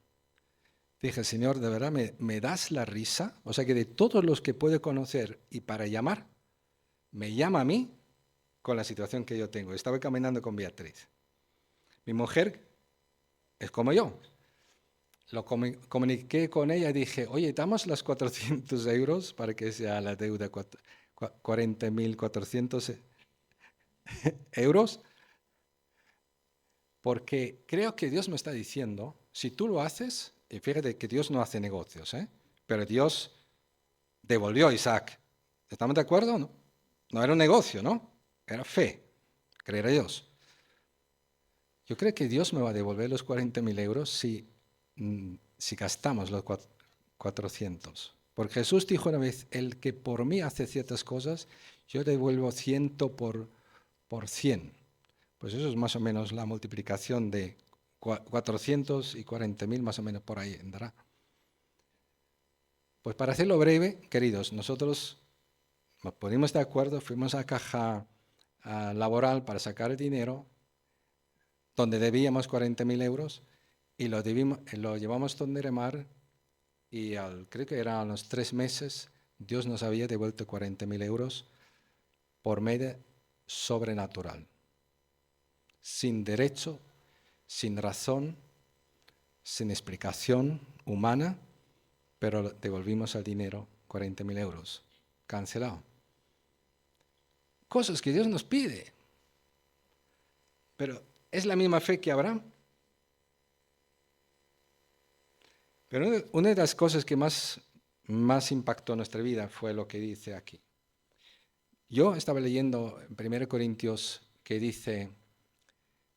Dije, Señor, ¿de verdad me das la risa? O sea que de todos los que puede conocer y para llamar, me llama a mí con la situación que yo tengo. Estaba caminando con Beatriz. Mi mujer es como yo. Lo comuniqué con ella y dije, oye, damos las 400 euros para que sea la deuda 40.400 euros, porque creo que Dios me está diciendo, si tú lo haces, y fíjate que Dios no hace negocios, pero Dios devolvió a Isaac. ¿Estamos de acuerdo o no? No era un negocio, ¿no? Era fe, creer a Dios. Yo creo que Dios me va a devolver los 40.000 euros si gastamos los 400. Porque Jesús dijo una vez, el que por mí hace ciertas cosas, yo devuelvo 100 por 100. Pues eso es más o menos la multiplicación de 400 y 40.000, más o menos por ahí andará. Pues para hacerlo breve, queridos, nosotros nos ponimos de acuerdo, fuimos a caja laboral para sacar el dinero, donde debíamos 40.000 euros, y lo llevamos donde Remar, y creo que eran a los 3 meses, Dios nos había devuelto 40.000 euros por medio sobrenatural, sin derecho, sin razón, sin explicación humana, pero devolvimos el dinero 40.000 euros. Cancelado. Cosas que Dios nos pide. Pero ¿es la misma fe que Abraham? Pero una de las cosas que más impactó nuestra vida fue lo que dice aquí. Yo estaba leyendo en 1 Corintios que dice,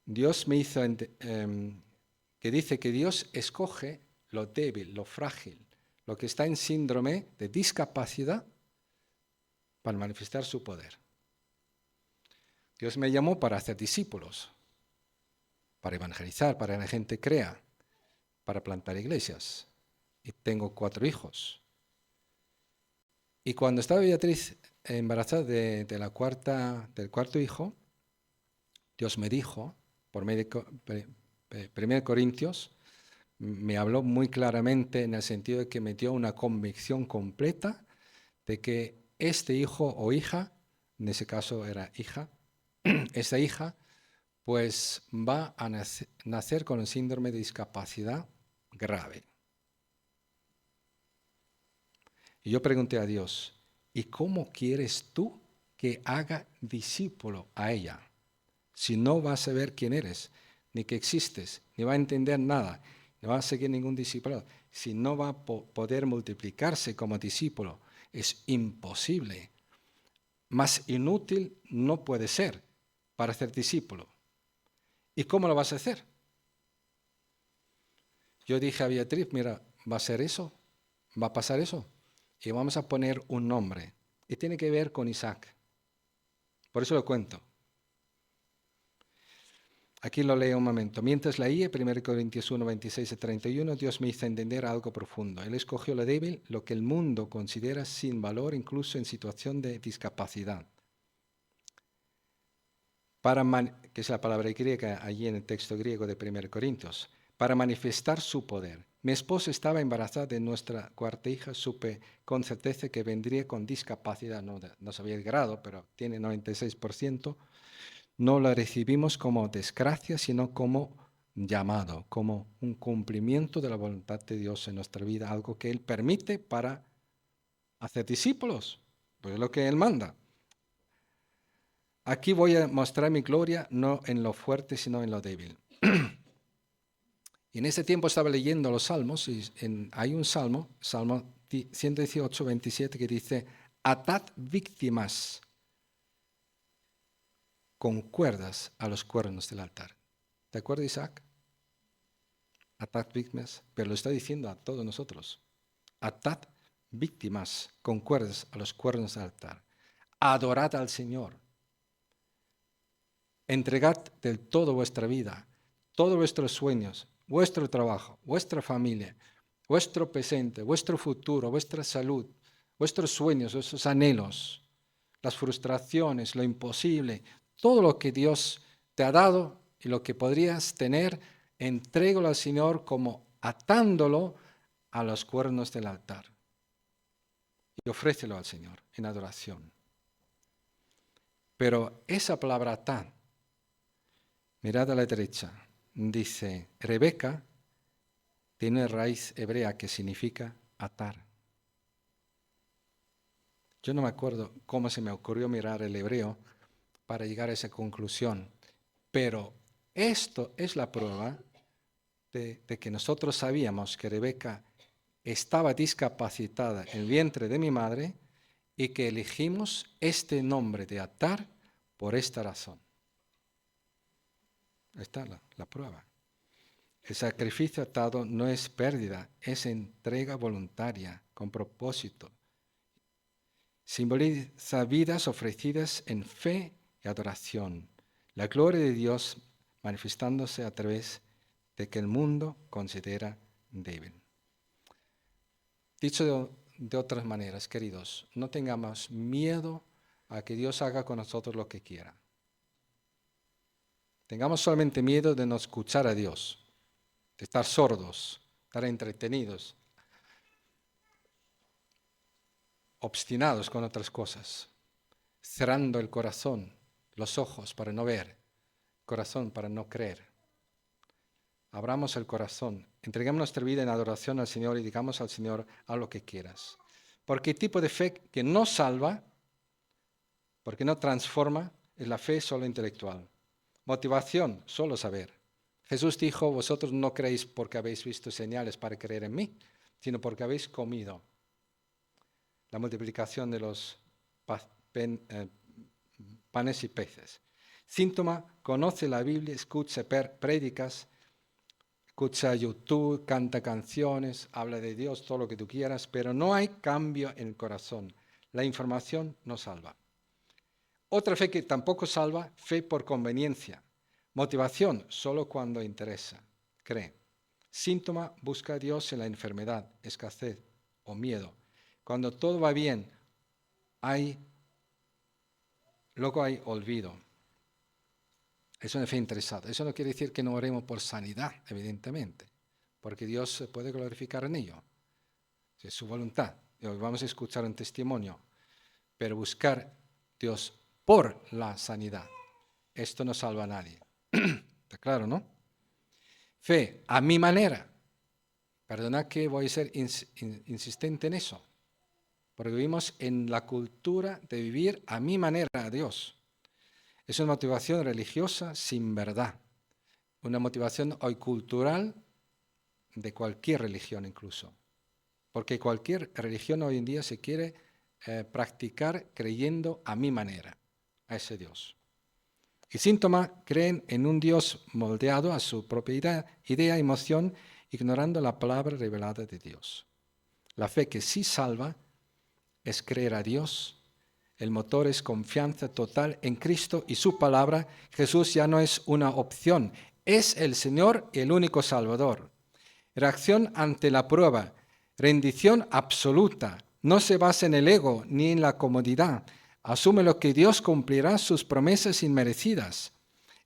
que dice que Dios escoge lo débil, lo frágil, lo que está en síndrome de discapacidad para manifestar su poder. Dios me llamó para hacer discípulos, para evangelizar, para que la gente crea, para plantar iglesias. Y tengo 4 hijos. Y cuando estaba Beatriz embarazada del cuarto hijo, Dios me dijo, por medio de 1 Corintios, me habló muy claramente en el sentido de que me dio una convicción completa de que este hijo o hija, en ese caso era hija, esta hija, pues va a nacer con el síndrome de discapacidad grave. Y yo pregunté a Dios, ¿y cómo quieres tú que haga discípulo a ella? Si no va a saber quién eres, ni que existes, ni va a entender nada, no va a seguir ningún discípulo, si no va a poder multiplicarse como discípulo, es imposible. Más inútil no puede ser para ser discípulo. ¿Y cómo lo vas a hacer? Yo dije a Beatriz, mira, va a ser eso, va a pasar eso, y vamos a poner un nombre. Y tiene que ver con Isaac. Por eso lo cuento. Aquí lo leo un momento. Mientras leía 1 Corintios 1, 26 y 31, Dios me hizo entender algo profundo. Él escogió lo débil, lo que el mundo considera sin valor, incluso en situación de discapacidad. Que es la palabra griega allí en el texto griego de 1 Corintios. Para manifestar su poder. Mi esposa estaba embarazada de nuestra 4ª hija. Supe con certeza que vendría con discapacidad. No sabía el grado, pero tiene 96%. No la recibimos como desgracia, sino como llamado, como un cumplimiento de la voluntad de Dios en nuestra vida, algo que Él permite para hacer discípulos, pues es lo que Él manda. Aquí voy a mostrar mi gloria no en lo fuerte, sino en lo débil. Y en ese tiempo estaba leyendo los salmos, y hay un salmo 118, 27, que dice, atad víctimas con cuerdas a los cuernos del altar. ¿Te acuerdas, Isaac? Atad víctimas, pero lo está diciendo a todos nosotros. Atad víctimas con cuerdas a los cuernos del altar. Adorad al Señor. Entregad del todo vuestra vida, todos vuestros sueños, vuestro trabajo, vuestra familia, vuestro presente, vuestro futuro, vuestra salud, vuestros sueños, vuestros anhelos, las frustraciones, lo imposible, todo lo que Dios te ha dado y lo que podrías tener, entrégalo al Señor como atándolo a los cuernos del altar. Y ofrécelo al Señor en adoración. Pero esa palabra atad, mirad a la derecha, dice, Rebeca tiene raíz hebrea que significa atar. Yo no me acuerdo cómo se me ocurrió mirar el hebreo para llegar a esa conclusión, pero esto es la prueba de que nosotros sabíamos que Rebeca estaba discapacitada en el vientre de mi madre y que elegimos este nombre de atar por esta razón. Ahí está la prueba. El sacrificio atado no es pérdida, es entrega voluntaria, con propósito. Simboliza vidas ofrecidas en fe y adoración. La gloria de Dios manifestándose a través de que el mundo considera débil. Dicho de otras maneras, queridos, no tengamos miedo a que Dios haga con nosotros lo que quiera. Tengamos solamente miedo de no escuchar a Dios, de estar sordos, estar entretenidos, obstinados con otras cosas, cerrando el corazón, los ojos para no ver, el corazón para no creer. Abramos el corazón, entreguemos nuestra vida en adoración al Señor y digamos al Señor, haz lo que quieras. Porque el tipo de fe que no salva, porque no transforma, es la fe solo intelectual. Motivación, solo saber. Jesús dijo, vosotros no creéis porque habéis visto señales para creer en mí, sino porque habéis comido la multiplicación de los panes y peces. Síntoma, conoce la Biblia, escucha prédicas, escucha YouTube, canta canciones, habla de Dios, todo lo que tú quieras, pero no hay cambio en el corazón. La información no salva. Otra fe que tampoco salva, fe por conveniencia. Motivación, solo cuando interesa. Cree. Síntoma, busca a Dios en la enfermedad, escasez o miedo. Cuando todo va bien, luego hay olvido. Es una fe interesada. Eso no quiere decir que no oremos por sanidad, evidentemente, porque Dios se puede glorificar en ello. Es su voluntad. Y hoy vamos a escuchar un testimonio, pero buscar a Dios por la sanidad. Esto no salva a nadie. ¿Está claro, no? Fe, a mi manera. Perdona que voy a ser insistente en eso, porque vivimos en la cultura de vivir a mi manera a Dios. Es una motivación religiosa sin verdad, una motivación hoy cultural de cualquier religión incluso, porque cualquier religión hoy en día se quiere practicar creyendo a mi manera, a ese Dios. Y síntoma, creen en un Dios moldeado a su propia idea, emoción, ignorando la palabra revelada de Dios. La fe que sí salva es creer a Dios. El motor es confianza total en Cristo y su palabra. Jesús ya no es una opción, es el Señor y el único Salvador. Reacción ante la prueba, rendición absoluta. No se basa en el ego ni en la comodidad. Asume lo que Dios cumplirá sus promesas inmerecidas.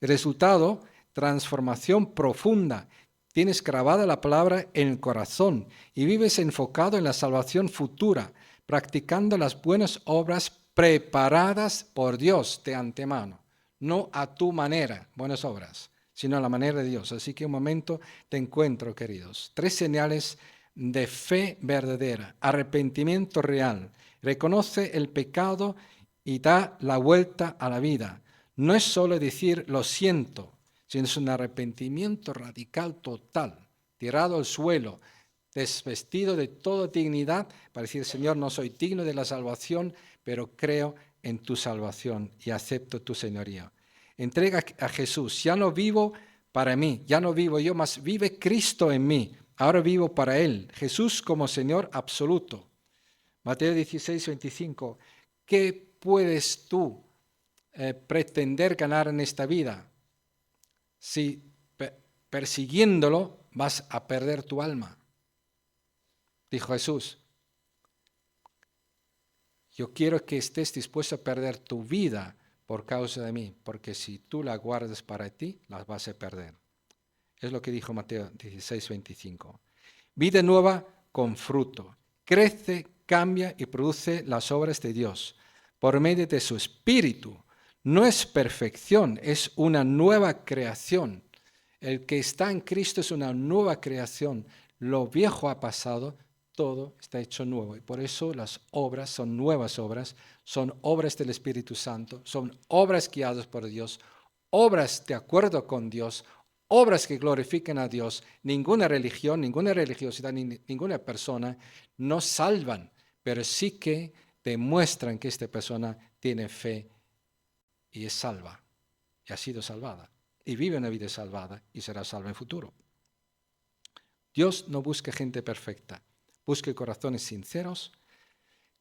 El resultado, transformación profunda. Tienes grabada la palabra en el corazón y vives enfocado en la salvación futura, practicando las buenas obras preparadas por Dios de antemano, no a tu manera, buenas obras, sino a la manera de Dios. Así que un momento de encuentro, queridos. 3 señales de fe verdadera, arrepentimiento real, reconoce el pecado y da la vuelta a la vida. No es solo decir lo siento, sino es un arrepentimiento radical total, tirado al suelo, desvestido de toda dignidad para decir, Señor, no soy digno de la salvación, pero creo en tu salvación y acepto tu señoría. Entrega a Jesús, ya no vivo para mí, ya no vivo yo, mas vive Cristo en mí, ahora vivo para Él, Jesús como Señor absoluto. Mateo 16, 25, ¿qué puedes tú pretender ganar en esta vida? Si persiguiéndolo vas a perder tu alma. Dijo Jesús, yo quiero que estés dispuesto a perder tu vida por causa de mí, porque si tú la guardas para ti, la vas a perder. Es lo que dijo Mateo 16, 25. Vida nueva con fruto. Crece, cambia y produce las obras de Dios por medio de su Espíritu. No es perfección, es una nueva creación. El que está en Cristo es una nueva creación. Lo viejo ha pasado, todo está hecho nuevo. Y por eso las obras son nuevas obras, son obras del Espíritu Santo, son obras guiadas por Dios, obras de acuerdo con Dios, obras que glorifiquen a Dios. Ninguna religión, ninguna religiosidad, ninguna persona nos salvan, pero sí que demuestran que esta persona tiene fe y es salva, y ha sido salvada, y vive una vida salvada y será salva en futuro. Dios no busca gente perfecta, busca corazones sinceros.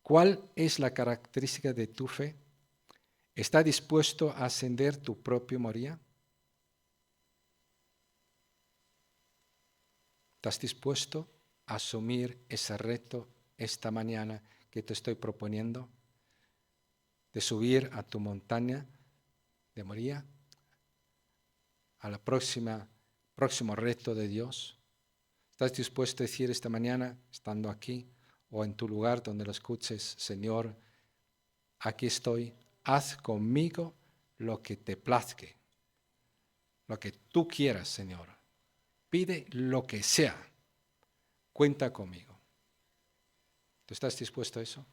¿Cuál es la característica de tu fe? ¿Está dispuesto a ascender tu propio Moría? ¿Estás dispuesto a asumir ese reto esta mañana que te estoy proponiendo? De subir a tu montaña de Moría, a la próximo reto de Dios. ¿Estás dispuesto a decir esta mañana, estando aquí o en tu lugar donde lo escuches, Señor, aquí estoy, haz conmigo lo que te plazque, lo que tú quieras, Señor. Pide lo que sea, cuenta conmigo. ¿Tú estás dispuesto a eso?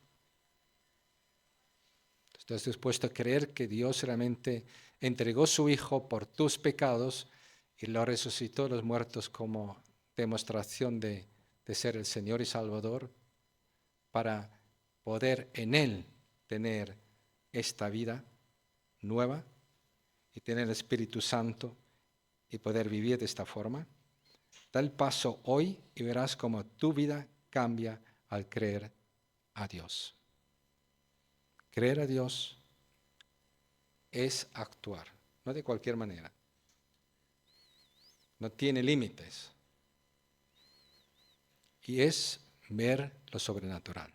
¿Estás dispuesto a creer que Dios realmente entregó su Hijo por tus pecados y lo resucitó de los muertos como demostración de ser el Señor y Salvador, para poder en Él tener esta vida nueva y tener el Espíritu Santo y poder vivir de esta forma? Da el paso hoy y verás cómo tu vida cambia al creer a Dios. Creer a Dios es actuar, no de cualquier manera. No tiene límites. Y es ver lo sobrenatural.